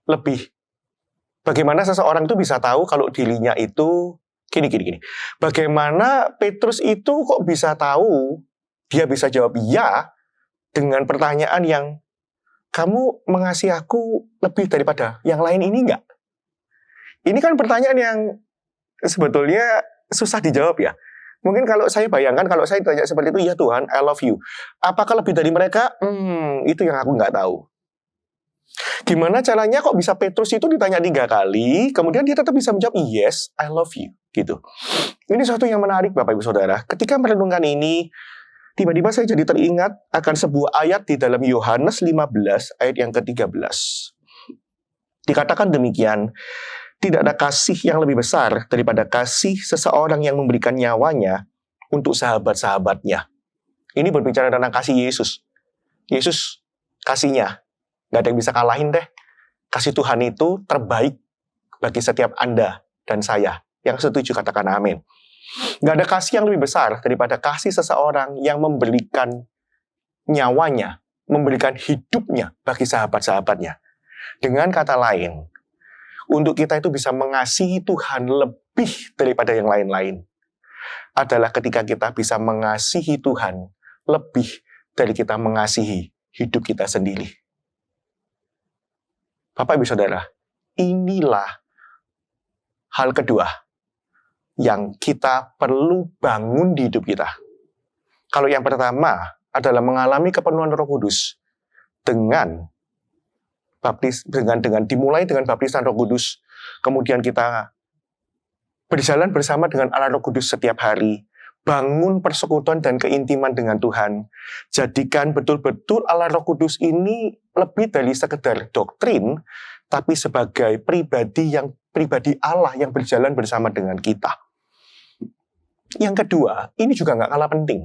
lebih? Bagaimana seseorang itu bisa tahu kalau dirinya itu gini. Bagaimana Petrus itu kok bisa tahu, dia bisa jawab iya dengan pertanyaan yang, "Kamu mengasihi aku lebih daripada yang lain ini enggak?" Ini kan pertanyaan yang sebetulnya susah dijawab ya. Mungkin kalau saya bayangkan, kalau saya tanya seperti itu, ya Tuhan, I love you. Apakah lebih dari mereka? Itu yang aku nggak tahu. Gimana caranya kok bisa Petrus itu ditanya 3 kali, kemudian dia tetap bisa menjawab, yes, I love you. Gitu. Ini sesuatu yang menarik Bapak Ibu Saudara. Ketika merenungkan ini, tiba-tiba saya jadi teringat akan sebuah ayat di dalam Yohanes 15, ayat yang ke-13. Dikatakan demikian, tidak ada kasih yang lebih besar daripada kasih seseorang yang memberikan nyawanya untuk sahabat-sahabatnya. Ini berbicara tentang kasih Yesus. Yesus kasihnya, gak ada yang bisa kalahin deh. Kasih Tuhan itu terbaik bagi setiap Anda dan saya. Yang setuju katakan amin. Gak ada kasih yang lebih besar daripada kasih seseorang yang memberikan nyawanya, memberikan hidupnya bagi sahabat-sahabatnya. Dengan kata lain, untuk kita itu bisa mengasihi Tuhan lebih daripada yang lain-lain adalah ketika kita bisa mengasihi Tuhan lebih dari kita mengasihi hidup kita sendiri. Bapak Ibu Saudara, inilah hal kedua yang kita perlu bangun di hidup kita. Kalau yang pertama adalah mengalami kepenuhan Roh Kudus dengan dimulai dengan baptisan Roh Kudus, kemudian kita berjalan bersama dengan Allah Roh Kudus setiap hari, bangun persekutuan dan keintiman dengan Tuhan, jadikan betul-betul Allah Roh Kudus ini lebih dari sekedar doktrin, tapi sebagai pribadi Allah yang berjalan bersama dengan kita. Yang kedua, ini juga nggak kalah penting,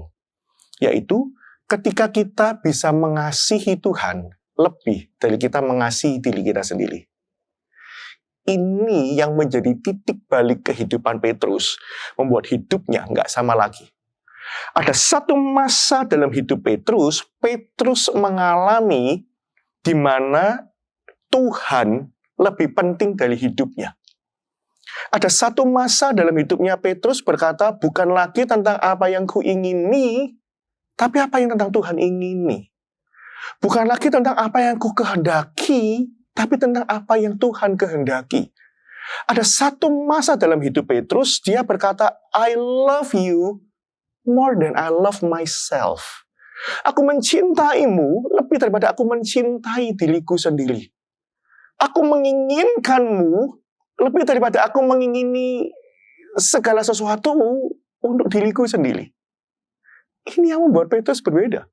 yaitu ketika kita bisa mengasihi Tuhan lebih dari kita mengasihi diri kita sendiri. Ini yang menjadi titik balik kehidupan Petrus, membuat hidupnya nggak sama lagi. Ada satu masa dalam hidup Petrus mengalami di mana Tuhan lebih penting dari hidupnya. Ada satu masa dalam hidupnya Petrus berkata, bukan lagi tentang apa yang kuingini, tapi apa yang tentang Tuhan ingini. Bukan lagi tentang apa yang ku kehendaki, tapi tentang apa yang Tuhan kehendaki. Ada satu masa dalam hidup Petrus, dia berkata, I love you more than I love myself. Aku mencintaimu lebih daripada aku mencintai diriku sendiri. Aku menginginkanmu lebih daripada aku mengingini segala sesuatu untuk diriku sendiri. Ini yang membuat Petrus berbeda.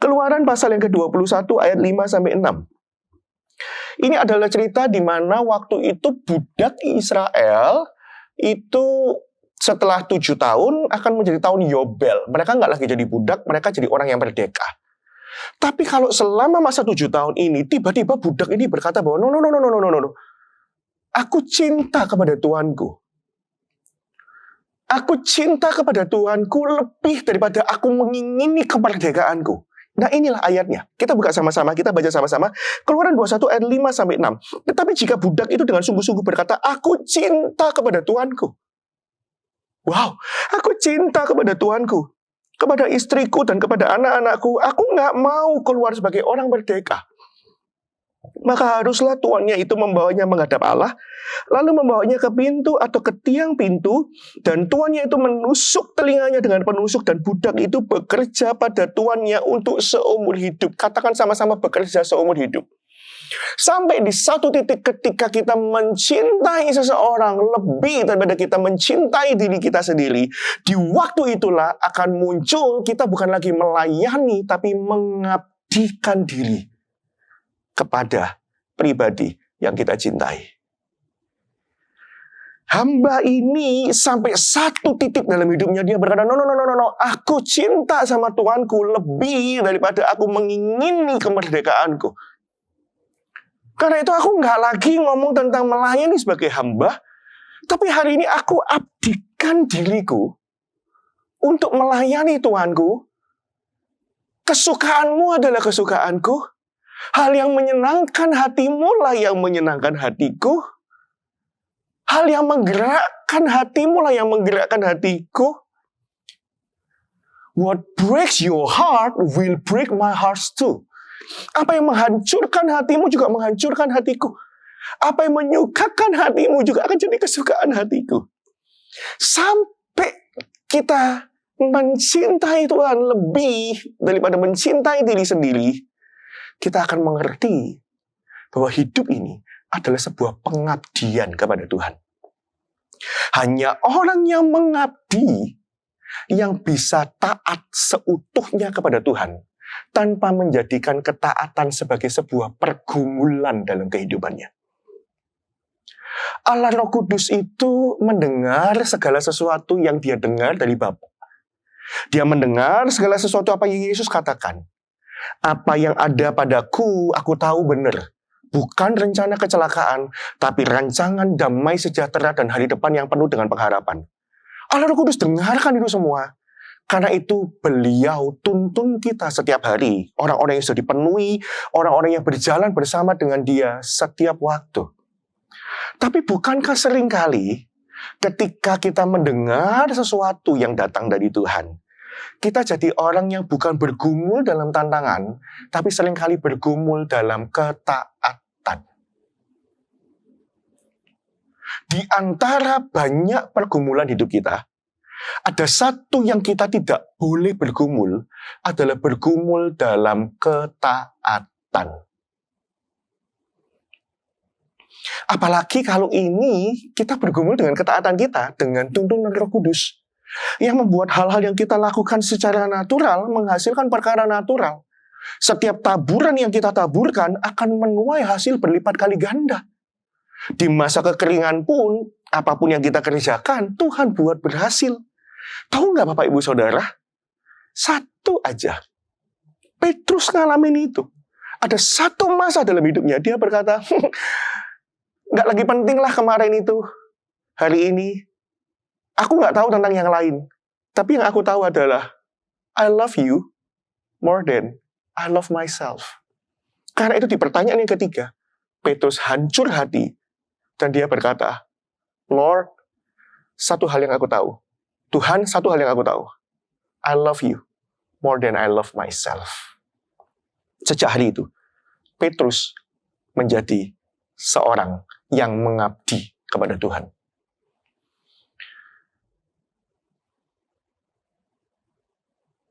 Keluaran pasal yang ke-21 ayat 5-6. Ini adalah cerita di mana waktu itu budak Israel itu setelah 7 tahun akan menjadi tahun Yobel. Mereka nggak lagi jadi budak, mereka jadi orang yang merdeka. Tapi kalau selama masa 7 tahun ini, tiba-tiba budak ini berkata bahwa no. Aku cinta kepada Tuanku. Aku cinta kepada Tuanku lebih daripada aku mengingini kemerdekaanku. Nah inilah ayatnya. Kita buka sama-sama, kita baca sama-sama. Keluaran 21 ayat 5-6. Tetapi jika budak itu dengan sungguh-sungguh berkata, aku cinta kepada Tuanku. Wow, aku cinta kepada Tuanku, kepada istriku dan kepada anak-anakku. Aku nggak mau keluar sebagai orang merdeka. Maka haruslah tuannya itu membawanya menghadap Allah, lalu membawanya ke pintu atau ke tiang pintu, dan tuannya itu menusuk telinganya dengan penusuk, dan budak itu bekerja pada tuannya untuk seumur hidup. Katakan sama-sama, bekerja seumur hidup. Sampai di satu titik ketika kita mencintai seseorang lebih daripada kita mencintai diri kita sendiri, di waktu itulah akan muncul kita bukan lagi melayani, tapi mengabdikan diri kepada pribadi yang kita cintai. Hamba ini sampai satu titik dalam hidupnya dia berkata, no, aku cinta sama Tuanku lebih daripada aku mengingini kemerdekaanku. Karena itu aku nggak lagi ngomong tentang melayani sebagai hamba, tapi hari ini aku abdikan diriku untuk melayani Tuanku. Kesukaanmu adalah kesukaanku. Hal yang menyenangkan hatimu lah yang menyenangkan hatiku. Hal yang menggerakkan hatimu lah yang menggerakkan hatiku. What breaks your heart will break my heart too. Apa yang menghancurkan hatimu juga menghancurkan hatiku. Apa yang menyukakan hatimu juga akan jadi kesukaan hatiku. Sampai kita mencintai Tuhan lebih daripada mencintai diri sendiri, kita akan mengerti bahwa hidup ini adalah sebuah pengabdian kepada Tuhan. Hanya orang yang mengabdi yang bisa taat seutuhnya kepada Tuhan tanpa menjadikan ketaatan sebagai sebuah pergumulan dalam kehidupannya. Allah Roh Kudus itu mendengar segala sesuatu yang dia dengar dari Bapa. Dia mendengar segala sesuatu apa yang Yesus katakan. Apa yang ada padaku, aku tahu benar. Bukan rencana kecelakaan, tapi rancangan damai sejahtera dan hari depan yang penuh dengan pengharapan. Allah Roh Kudus dengarkan itu semua. Karena itu beliau tuntun kita setiap hari. Orang-orang yang sudah dipenuhi, orang-orang yang berjalan bersama dengan dia setiap waktu. Tapi bukankah seringkali ketika kita mendengar sesuatu yang datang dari Tuhan, kita jadi orang yang bukan bergumul dalam tantangan, tapi seringkali bergumul dalam ketaatan. Di antara banyak pergumulan hidup kita, ada satu yang kita tidak boleh bergumul, adalah bergumul dalam ketaatan. Apalagi kalau ini kita bergumul dengan ketaatan kita, dengan tuntunan Roh Kudus, yang membuat hal-hal yang kita lakukan secara natural menghasilkan perkara natural. Setiap taburan yang kita taburkan akan menuai hasil berlipat kali ganda. Di masa kekeringan pun, apapun yang kita kerjakan, Tuhan buat berhasil. Tahu nggak Bapak Ibu Saudara? Satu aja. Petrus ngalamin itu. Ada satu masa dalam hidupnya, dia berkata, nggak lagi penting lah kemarin itu. Hari ini, aku nggak tahu tentang yang lain. Tapi yang aku tahu adalah, I love you more than I love myself. Karena itu di pertanyaan yang ketiga, Petrus hancur hati. Dan dia berkata, Lord, satu hal yang aku tahu. Tuhan, satu hal yang aku tahu. I love you more than I love myself. Sejak hari itu, Petrus menjadi seorang yang mengabdi kepada Tuhan.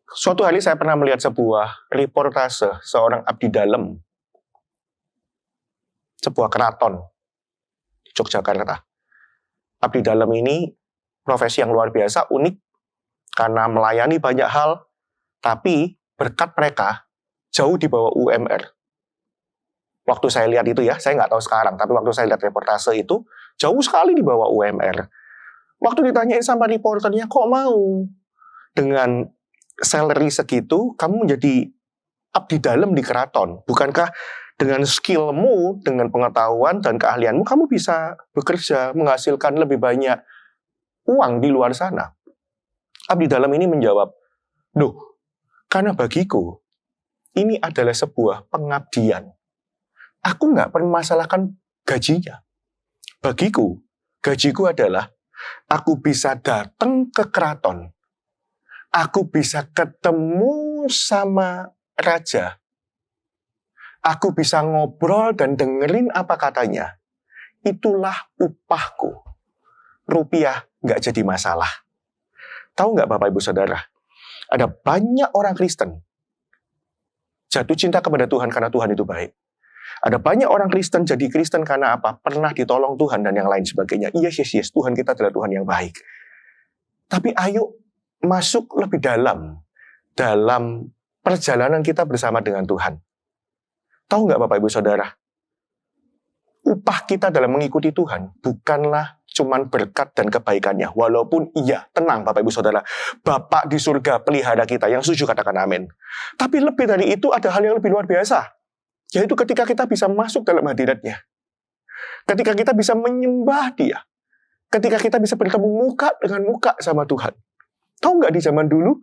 Suatu hari saya pernah melihat sebuah reportase seorang abdi dalam sebuah keraton di Yogyakarta. Abdi dalam ini profesi yang luar biasa, unik, karena melayani banyak hal, tapi berkat mereka jauh di bawah UMR. Waktu saya lihat itu ya, saya nggak tahu sekarang, tapi waktu saya lihat reportase itu, jauh sekali di bawah UMR. Waktu ditanyain sama reporternya, kok mau dengan salary segitu, kamu menjadi abdi dalam di keraton? Bukankah dengan skillmu, dengan pengetahuan dan keahlianmu, kamu bisa bekerja, menghasilkan lebih banyak uang di luar sana? Abdi dalam ini menjawab, loh, karena bagiku, ini adalah sebuah pengabdian. Aku nggak permasalahkan gajinya. Bagiku, gajiku adalah, aku bisa datang ke keraton, aku bisa ketemu sama raja, aku bisa ngobrol dan dengerin apa katanya. Itulah upahku. Rupiah nggak jadi masalah. Tahu nggak Bapak Ibu Saudara? Ada banyak orang Kristen jatuh cinta kepada Tuhan karena Tuhan itu baik. Ada banyak orang Kristen jadi Kristen karena apa? Pernah ditolong Tuhan dan yang lain sebagainya. Yes, Tuhan kita adalah Tuhan yang baik. Tapi ayo masuk lebih dalam perjalanan kita bersama dengan Tuhan. Tahu nggak Bapak Ibu Saudara? Upah kita dalam mengikuti Tuhan bukanlah cuman berkat dan kebaikannya. Walaupun iya, tenang Bapak Ibu Saudara, Bapak di surga pelihara kita, yang setuju katakan amin. Tapi lebih dari itu ada hal yang lebih luar biasa, yaitu ketika kita bisa masuk dalam hadirat-Nya. Ketika kita bisa menyembah Dia. Ketika kita bisa bertemu muka dengan muka sama Tuhan. Tahu nggak di zaman dulu,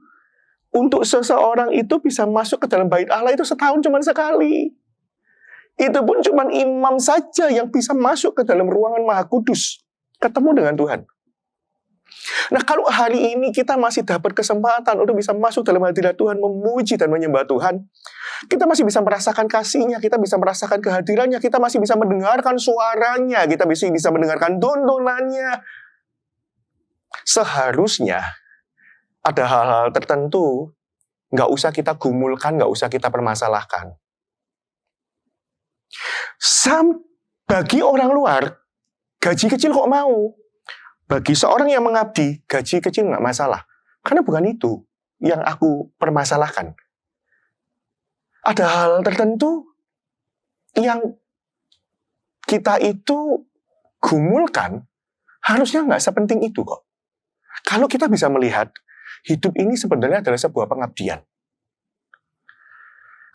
untuk seseorang itu bisa masuk ke dalam bait Allah itu setahun cuma sekali. Itu pun cuma imam saja yang bisa masuk ke dalam ruangan Maha Kudus, ketemu dengan Tuhan. Nah, kalau hari ini kita masih dapat kesempatan untuk bisa masuk dalam hadirat Tuhan, memuji dan menyembah Tuhan, kita masih bisa merasakan kasih-Nya, kita bisa merasakan kehadiran-Nya, kita masih bisa mendengarkan suaranya, kita masih bisa mendengarkan tuntunannya. Seharusnya ada hal-hal tertentu nggak usah kita gumulkan, nggak usah kita permasalahkan. Bagi orang luar, gaji kecil kok mau? Bagi seorang yang mengabdi, gaji kecil nggak masalah. Karena bukan itu yang aku permasalahkan. Ada hal tertentu yang kita itu gumulkan, harusnya nggak sepenting itu kok. Kalau kita bisa melihat, hidup ini sebenarnya adalah sebuah pengabdian.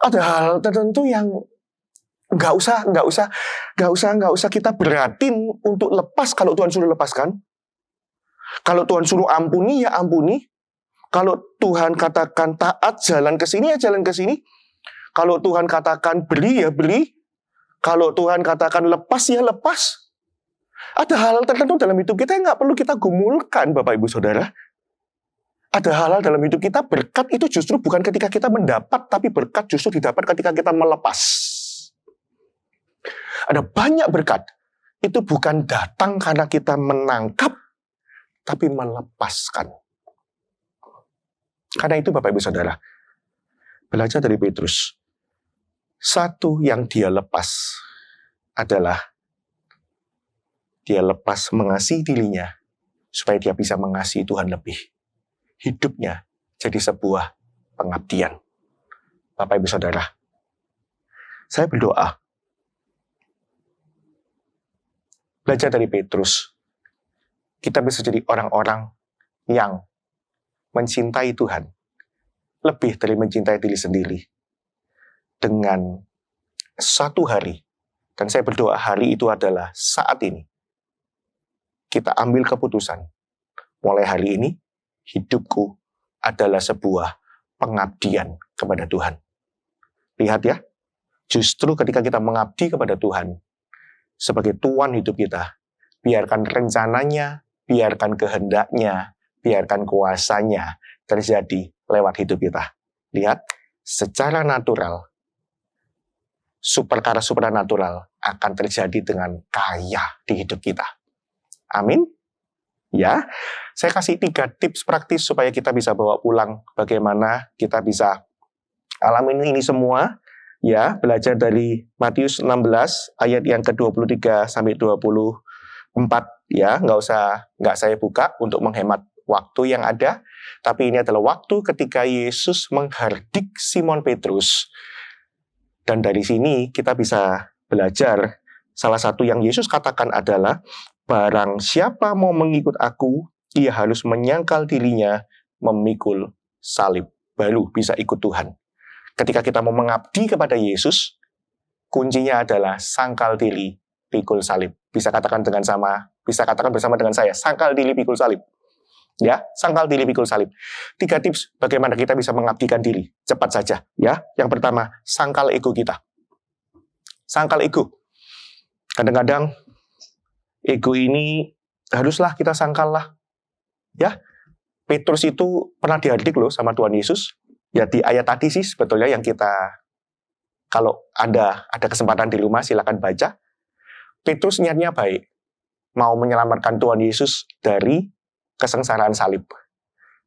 Ada hal tertentu yang nggak usah kita beratin untuk lepas kalau Tuhan suruh lepaskan. Kalau Tuhan suruh ampuni, ya ampuni. Kalau Tuhan katakan taat, jalan ke sini, ya jalan ke sini. Kalau Tuhan katakan beri, ya beri. Kalau Tuhan katakan lepas, ya lepas. Ada hal tertentu dalam hidup kita yang nggak perlu kita gumulkan, Bapak Ibu Saudara. Ada hal-hal dalam hidup kita, berkat itu justru bukan ketika kita mendapat, tapi berkat justru didapat ketika kita melepas. Ada banyak berkat, itu bukan datang karena kita menangkap, tapi melepaskan. Karena itu Bapak Ibu Saudara, belajar dari Petrus. Satu yang dia lepas adalah dia lepas mengasihi dirinya supaya dia bisa mengasihi Tuhan lebih. Hidupnya jadi sebuah pengabdian. Bapak Ibu Saudara, saya berdoa. Belajar dari Petrus, kita bisa jadi orang-orang yang mencintai Tuhan lebih dari mencintai diri sendiri. Dengan satu hari, dan saya berdoa hari itu adalah saat ini, kita ambil keputusan. Mulai hari ini, hidupku adalah sebuah pengabdian kepada Tuhan. Lihat ya, justru ketika kita mengabdi kepada Tuhan, sebagai Tuhan hidup kita, biarkan rencananya, biarkan kehendaknya, biarkan kuasanya terjadi lewat hidup kita. Lihat, secara natural, perkara supranatural akan terjadi dengan kaya di hidup kita. Amin. Ya, saya kasih 3 tips praktis supaya kita bisa bawa pulang bagaimana kita bisa alamin ini semua. Ya, belajar dari Matius 16 ayat yang ke-23 sampai 24 ya, nggak saya buka untuk menghemat waktu yang ada, tapi ini adalah waktu ketika Yesus menghardik Simon Petrus. Dan dari sini kita bisa belajar, salah satu yang Yesus katakan adalah, barang siapa mau mengikut aku, ia harus menyangkal dirinya, memikul salib, baru bisa ikut Tuhan. Ketika kita mau mengabdi kepada Yesus, kuncinya adalah sangkal diri, pikul salib. Bisa katakan bersama dengan saya, sangkal diri, pikul salib. Ya, sangkal diri, pikul salib. 3 tips bagaimana kita bisa mengabdikan diri. Cepat saja, ya. Yang pertama, sangkal ego kita. Sangkal ego. Kadang-kadang ego ini haruslah kita sangkal lah. Ya, Petrus itu pernah dihardik loh sama Tuhan Yesus. Ya di ayat tadi sih sebetulnya yang kita, kalau Anda ada kesempatan di rumah silakan baca. Petrus niatnya baik, mau menyelamatkan Tuhan Yesus dari kesengsaraan salib.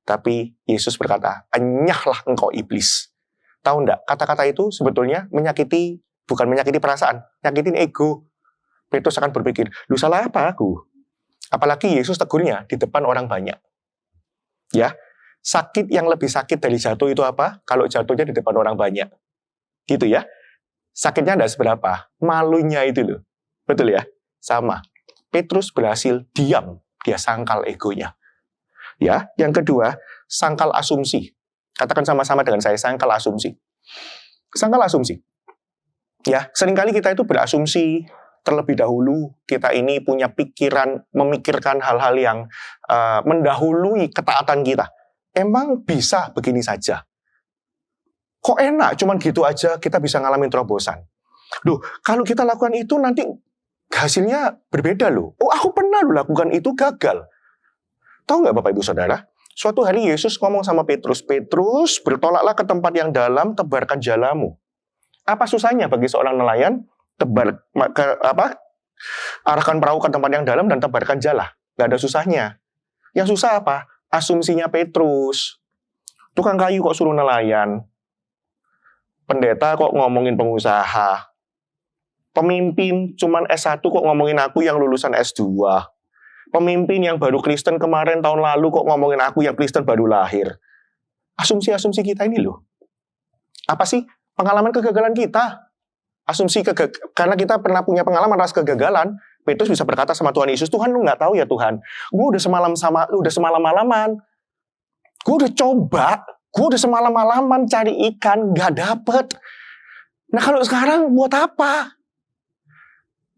Tapi Yesus berkata, enyahlah engkau iblis. Tahu enggak, kata-kata itu sebetulnya bukan menyakiti perasaan, nyakitin ego. Petrus akan berpikir, lu salah apa aku? Apalagi Yesus tegurnya di depan orang banyak. Ya, sakit yang lebih sakit dari jatuh itu apa? Kalau jatuhnya di depan orang banyak. Gitu ya. Sakitnya enggak seberapa. Malunya itu loh. Betul ya? Sama. Petrus berhasil diam. Dia sangkal egonya. Ya, yang kedua, sangkal asumsi. Katakan sama-sama dengan saya, sangkal asumsi. Sangkal asumsi. Ya, seringkali kita itu berasumsi terlebih dahulu. Kita ini punya pikiran, memikirkan hal-hal yang mendahului ketaatan kita. Emang bisa begini saja? Kok enak, cuman gitu aja kita bisa ngalamin terobosan. Loh, kalau kita lakukan itu nanti hasilnya berbeda loh. Oh, aku pernah loh lakukan itu, gagal. Tahu nggak Bapak Ibu Saudara? Suatu hari Yesus ngomong sama Petrus, Petrus, bertolaklah ke tempat yang dalam, tebarkan jalamu. Apa susahnya bagi seorang nelayan? Arahkan perahu ke tempat yang dalam dan tebarkan jala. Nggak ada susahnya. Yang susah apa? asumsinya Petrus. Tukang kayu kok suruh nelayan. Pendeta kok ngomongin pengusaha. Pemimpin cuman S1 kok ngomongin aku yang lulusan S2. Pemimpin yang baru Kristen kemarin tahun lalu kok ngomongin aku yang Kristen baru lahir. Asumsi-asumsi kita ini loh. Apa sih pengalaman kegagalan kita? Karena kita pernah punya pengalaman atas kegagalan, Petrus bisa berkata sama Tuhan Yesus, Tuhan lu nggak tahu ya Tuhan, gue udah semalam-malaman, gue udah coba, gue udah semalam-malaman cari ikan, nggak dapet. Nah kalau sekarang buat apa?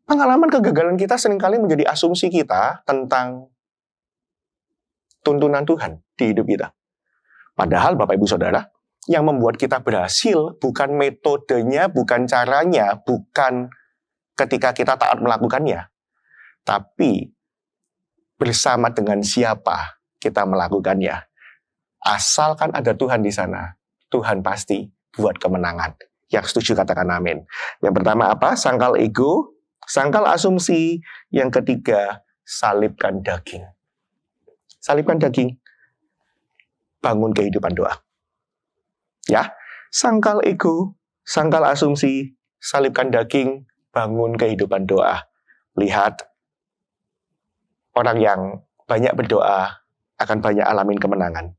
Pengalaman kegagalan kita seringkali menjadi asumsi kita tentang tuntunan Tuhan di hidup kita. Padahal Bapak Ibu Saudara, yang membuat kita berhasil bukan metodenya, bukan caranya, bukan ketika kita taat melakukannya. Tapi bersama dengan siapa kita melakukannya. Asalkan ada Tuhan di sana, Tuhan pasti buat kemenangan. Yang setuju katakan amin. Yang pertama apa? Sangkal ego, sangkal asumsi. Yang ketiga, salibkan daging. Salibkan daging. Bangun kehidupan doa. Ya, sangkal ego, sangkal asumsi, salibkan daging, bangun kehidupan doa. Lihat, orang yang banyak berdoa akan banyak alamin kemenangan.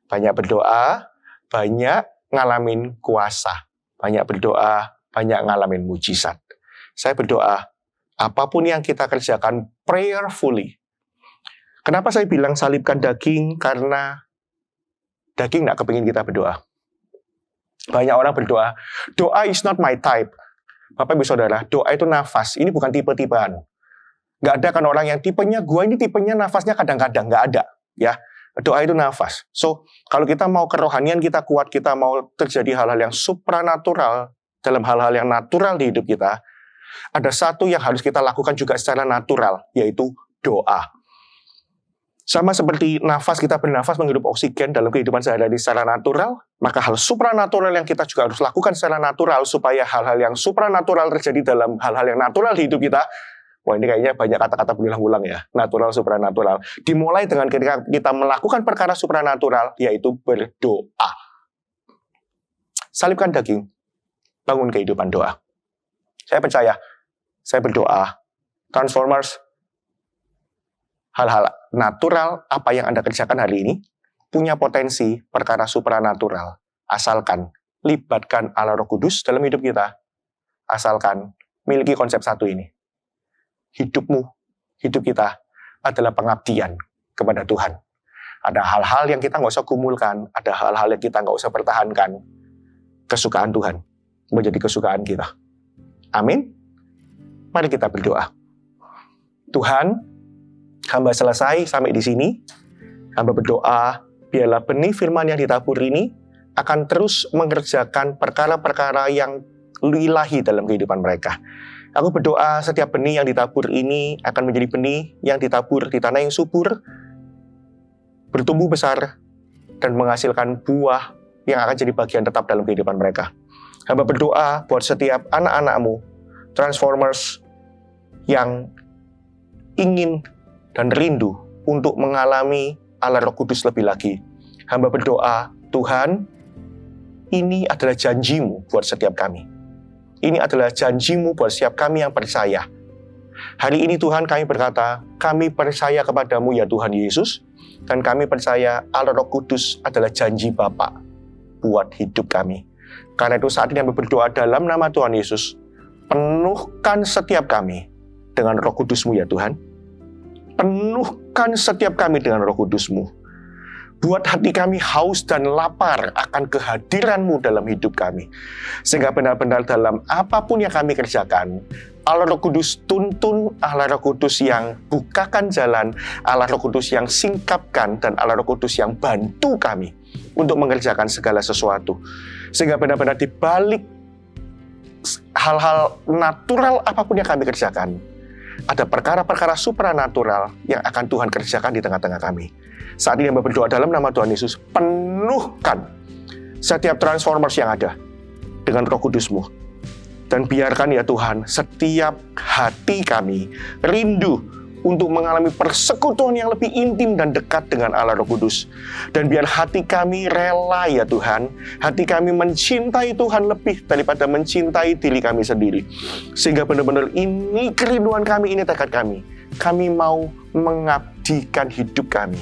Banyak berdoa, banyak ngalamin kuasa. Banyak berdoa, banyak ngalamin mujizat. Saya berdoa, apapun yang kita kerjakan prayerfully. Kenapa saya bilang salibkan daging? Karena daging nggak kepingin kita berdoa. Banyak orang berdoa, doa is not my type. Bapak Ibu Saudara, doa itu nafas. Ini bukan tipe-tipean. Nggak ada kan orang yang tipenya, gua ini tipenya nafasnya kadang-kadang. Nggak ada. Ya, doa itu nafas. So, kalau kita mau kerohanian kita kuat, kita mau terjadi hal-hal yang supranatural, dalam hal-hal yang natural di hidup kita, ada satu yang harus kita lakukan juga secara natural, yaitu doa. Sama seperti nafas, kita bernafas menghirup oksigen dalam kehidupan sehari-hari secara natural, maka hal supranatural yang kita juga harus lakukan secara natural supaya hal-hal yang supranatural terjadi dalam hal-hal yang natural di hidup kita. Wah, ini kayaknya banyak kata-kata berulang-ulang ya, natural, supranatural. Dimulai dengan ketika kita melakukan perkara supranatural, yaitu berdoa. Salibkan daging, bangun kehidupan doa. Saya percaya, saya berdoa, Transformers, hal-hal natural apa yang Anda kerjakan hari ini punya potensi perkara supranatural. Asalkan libatkan Allah Roh Kudus dalam hidup kita. Asalkan miliki konsep satu ini. Hidupmu, hidup kita adalah pengabdian kepada Tuhan. Ada hal-hal yang kita nggak usah gumulkan, ada hal-hal yang kita nggak usah pertahankan. Kesukaan Tuhan menjadi kesukaan kita. Amin. Mari kita berdoa. Tuhan, hamba selesai sampai di sini. Hamba berdoa, biarlah benih firman yang ditabur ini akan terus mengerjakan perkara-perkara yang ilahi dalam kehidupan mereka. Aku berdoa setiap benih yang ditabur ini akan menjadi benih yang ditabur di tanah yang subur, bertumbuh besar, dan menghasilkan buah yang akan jadi bagian tetap dalam kehidupan mereka. Hamba berdoa buat setiap anak-anak-Mu, Transformers, yang ingin dan rindu untuk mengalami Allah Roh Kudus lebih lagi. Hamba berdoa, Tuhan, ini adalah janji-Mu buat setiap kami. Ini adalah janji-Mu buat setiap kami yang percaya. Hari ini Tuhan kami berkata, kami percaya kepadamu ya Tuhan Yesus, dan kami percaya Allah Roh Kudus adalah janji Bapa buat hidup kami. Karena itu saat ini kami berdoa dalam nama Tuhan Yesus, penuhkan setiap kami dengan Roh Kudus-Mu ya Tuhan. Penuhkan setiap kami dengan Roh Kudus-Mu. Buat hati kami haus dan lapar akan kehadiran-Mu dalam hidup kami. Sehingga benar-benar dalam apapun yang kami kerjakan, Allah Roh Kudus tuntun, Allah Roh Kudus yang bukakan jalan, Allah Roh Kudus yang singkapkan, dan Allah Roh Kudus yang bantu kami untuk mengerjakan segala sesuatu. Sehingga benar-benar di balik hal-hal natural apapun yang kami kerjakan, ada perkara-perkara supranatural yang akan Tuhan kerjakan di tengah-tengah kami. Saat ini hamba berdoa dalam nama Tuhan Yesus, penuhkan setiap Transformers yang ada dengan Roh Kudus-Mu. Dan biarkan ya Tuhan, setiap hati kami rindu untuk mengalami persekutuan yang lebih intim dan dekat dengan Allah Roh Kudus. Dan biar hati kami rela ya Tuhan, hati kami mencintai Tuhan lebih daripada mencintai diri kami sendiri. Sehingga benar-benar ini kerinduan kami, ini tekad kami. Kami mau mengabdikan hidup kami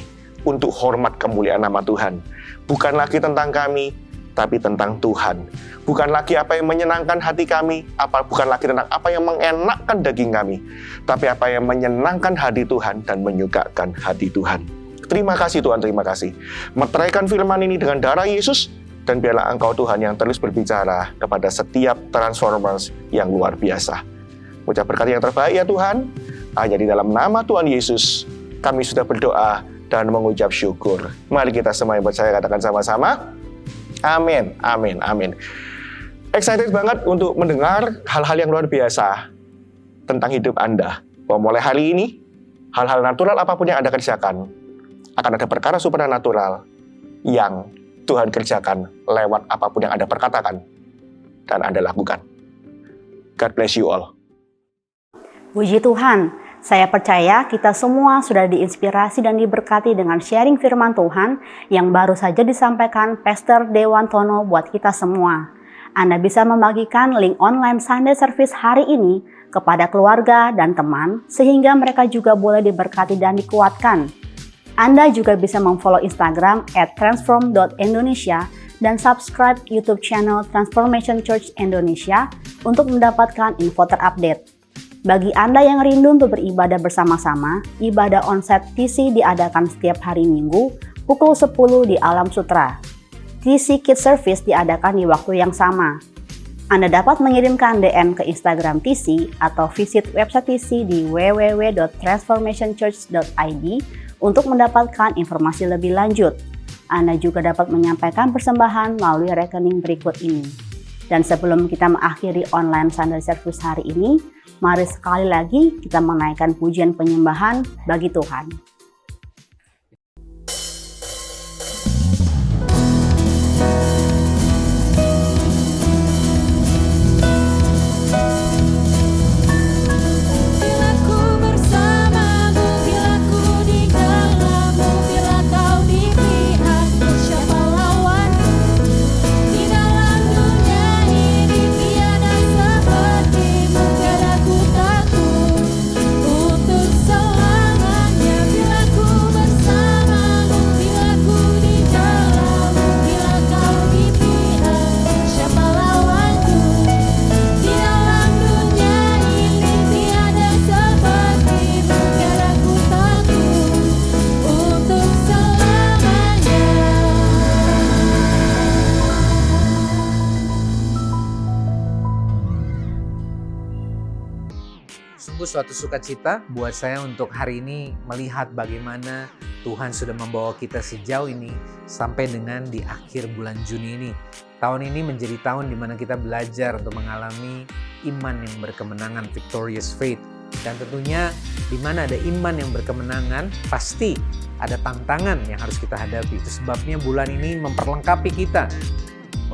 untuk hormat kemuliaan nama Tuhan. Bukan lagi tentang kami, tapi tentang Tuhan. Bukan lagi apa yang menyenangkan hati kami, bukan lagi tentang apa yang mengenakkan daging kami, tapi apa yang menyenangkan hati Tuhan dan menyukakan hati Tuhan. Terima kasih Tuhan, terima kasih. Meteraikan firman ini dengan darah Yesus, dan biarlah Engkau Tuhan yang terus berbicara kepada setiap transformers yang luar biasa. Ucap berkat yang terbaik ya Tuhan, hanya di dalam nama Tuhan Yesus, kami sudah berdoa dan mengucap syukur. Mari kita semua yang percaya katakan sama-sama, amin, amin, amin. Excited banget untuk mendengar hal-hal yang luar biasa tentang hidup Anda. Bahwa mulai hari ini, hal-hal natural apapun yang Anda kerjakan, akan ada perkara supernatural yang Tuhan kerjakan lewat apapun yang Anda perkatakan dan Anda lakukan. God bless you all. Puji Tuhan, saya percaya kita semua sudah diinspirasi dan diberkati dengan sharing firman Tuhan yang baru saja disampaikan Pastor Dewantono buat kita semua. Anda bisa membagikan link online Sunday Service hari ini kepada keluarga dan teman sehingga mereka juga boleh diberkati dan dikuatkan. Anda juga bisa memfollow Instagram @transform.indonesia dan subscribe YouTube channel Transformation Church Indonesia untuk mendapatkan info terupdate. Bagi Anda yang rindu untuk beribadah bersama-sama, ibadah onsite TC diadakan setiap hari Minggu pukul 10 di Alam Sutra. TC Kids Service diadakan di waktu yang sama. Anda dapat mengirimkan DM ke Instagram TC atau visit website TC di www.transformationchurch.id untuk mendapatkan informasi lebih lanjut. Anda juga dapat menyampaikan persembahan melalui rekening berikut ini. Dan sebelum kita mengakhiri online Sunday Service hari ini, mari sekali lagi kita menaikkan pujian penyembahan bagi Tuhan. Sungguh suatu sukacita buat saya untuk hari ini melihat bagaimana Tuhan sudah membawa kita sejauh ini sampai dengan di akhir bulan Juni ini. Tahun ini menjadi tahun di mana kita belajar untuk mengalami iman yang berkemenangan, victorious faith. Dan tentunya di mana ada iman yang berkemenangan, pasti ada tantangan yang harus kita hadapi. Itu sebabnya bulan ini memperlengkapi kita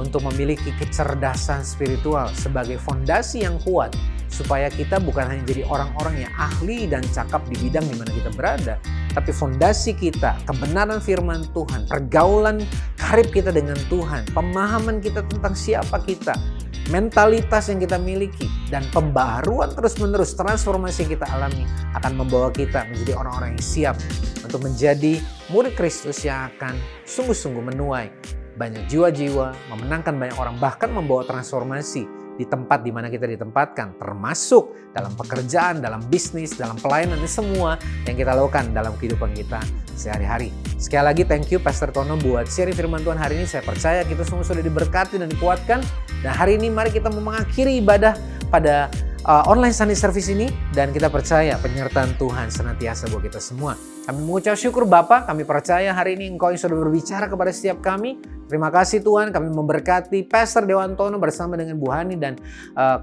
untuk memiliki kecerdasan spiritual sebagai fondasi yang kuat, supaya kita bukan hanya jadi orang-orang yang ahli dan cakap di bidang di mana kita berada, tapi fondasi kita, kebenaran firman Tuhan, pergaulan karib kita dengan Tuhan, pemahaman kita tentang siapa kita, mentalitas yang kita miliki, dan pembaharuan terus-menerus, transformasi yang kita alami akan membawa kita menjadi orang-orang yang siap untuk menjadi murid Kristus yang akan sungguh-sungguh menuai banyak jiwa-jiwa, memenangkan banyak orang, bahkan membawa transformasi di tempat di mana kita ditempatkan, termasuk dalam pekerjaan, dalam bisnis, dalam pelayanan, dan semua yang kita lakukan dalam kehidupan kita sehari-hari. Sekali lagi thank you Pastor Tono buat sharing firman Tuhan hari ini. Saya percaya kita semua sudah diberkati dan dikuatkan. Dan hari ini mari kita mengakhiri ibadah pada online Sunday Service ini, dan kita percaya penyertaan Tuhan senantiasa buat kita semua. Kami mengucap syukur Bapa, kami percaya hari ini Engkau yang sudah berbicara kepada setiap kami. Terima kasih Tuhan, kami memberkati Pastor Dewantono bersama dengan Bu Hani dan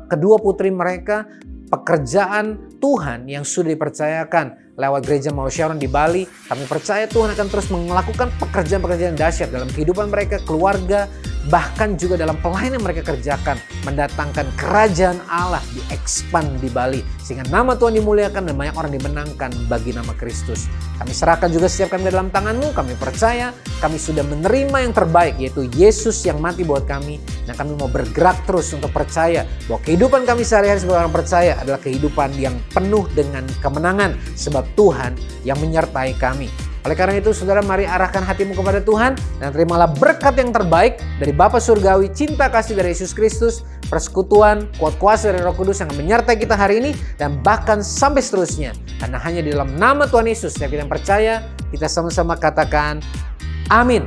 kedua putri mereka, pekerjaan Tuhan yang sudah dipercayakan lewat Gereja Mount Sharon di Bali. Kami percaya Tuhan akan terus melakukan pekerjaan-pekerjaan dahsyat dalam kehidupan mereka, keluarga, bahkan juga dalam pelayanan yang mereka kerjakan, mendatangkan kerajaan Allah di-expand di Bali, sehingga nama Tuhan dimuliakan dan banyak orang dimenangkan bagi nama Kristus. Kami serahkan juga setiap kami dalam tangan-Mu. Kami percaya kami sudah menerima yang terbaik, yaitu Yesus yang mati buat kami, dan kami mau bergerak terus untuk percaya bahwa kehidupan kami sehari-hari sebagai orang percaya adalah kehidupan yang penuh dengan kemenangan, sebab Tuhan yang menyertai kami. Oleh karena itu, saudara, mari arahkan hatimu kepada Tuhan dan terimalah berkat yang terbaik dari Bapa Surgawi, cinta kasih dari Yesus Kristus, persekutuan, kuat kuasa dari Roh Kudus yang menyertai kita hari ini dan bahkan sampai seterusnya. Karena hanya di dalam nama Tuhan Yesus setiap kita yang percaya, kita sama-sama katakan amin.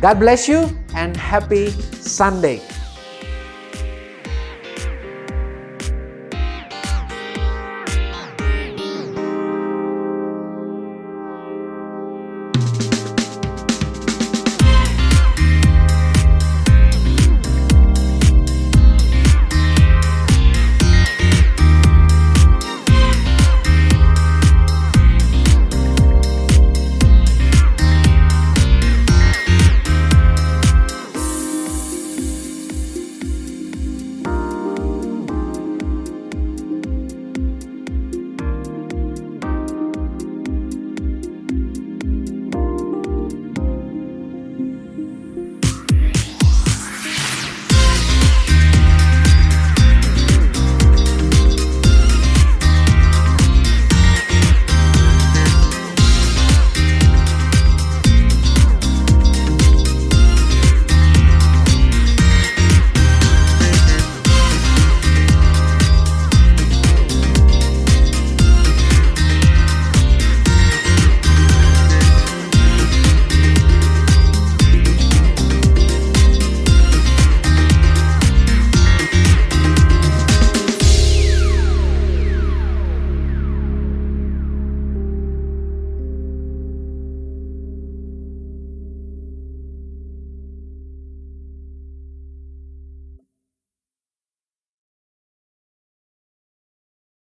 God bless you and happy Sunday.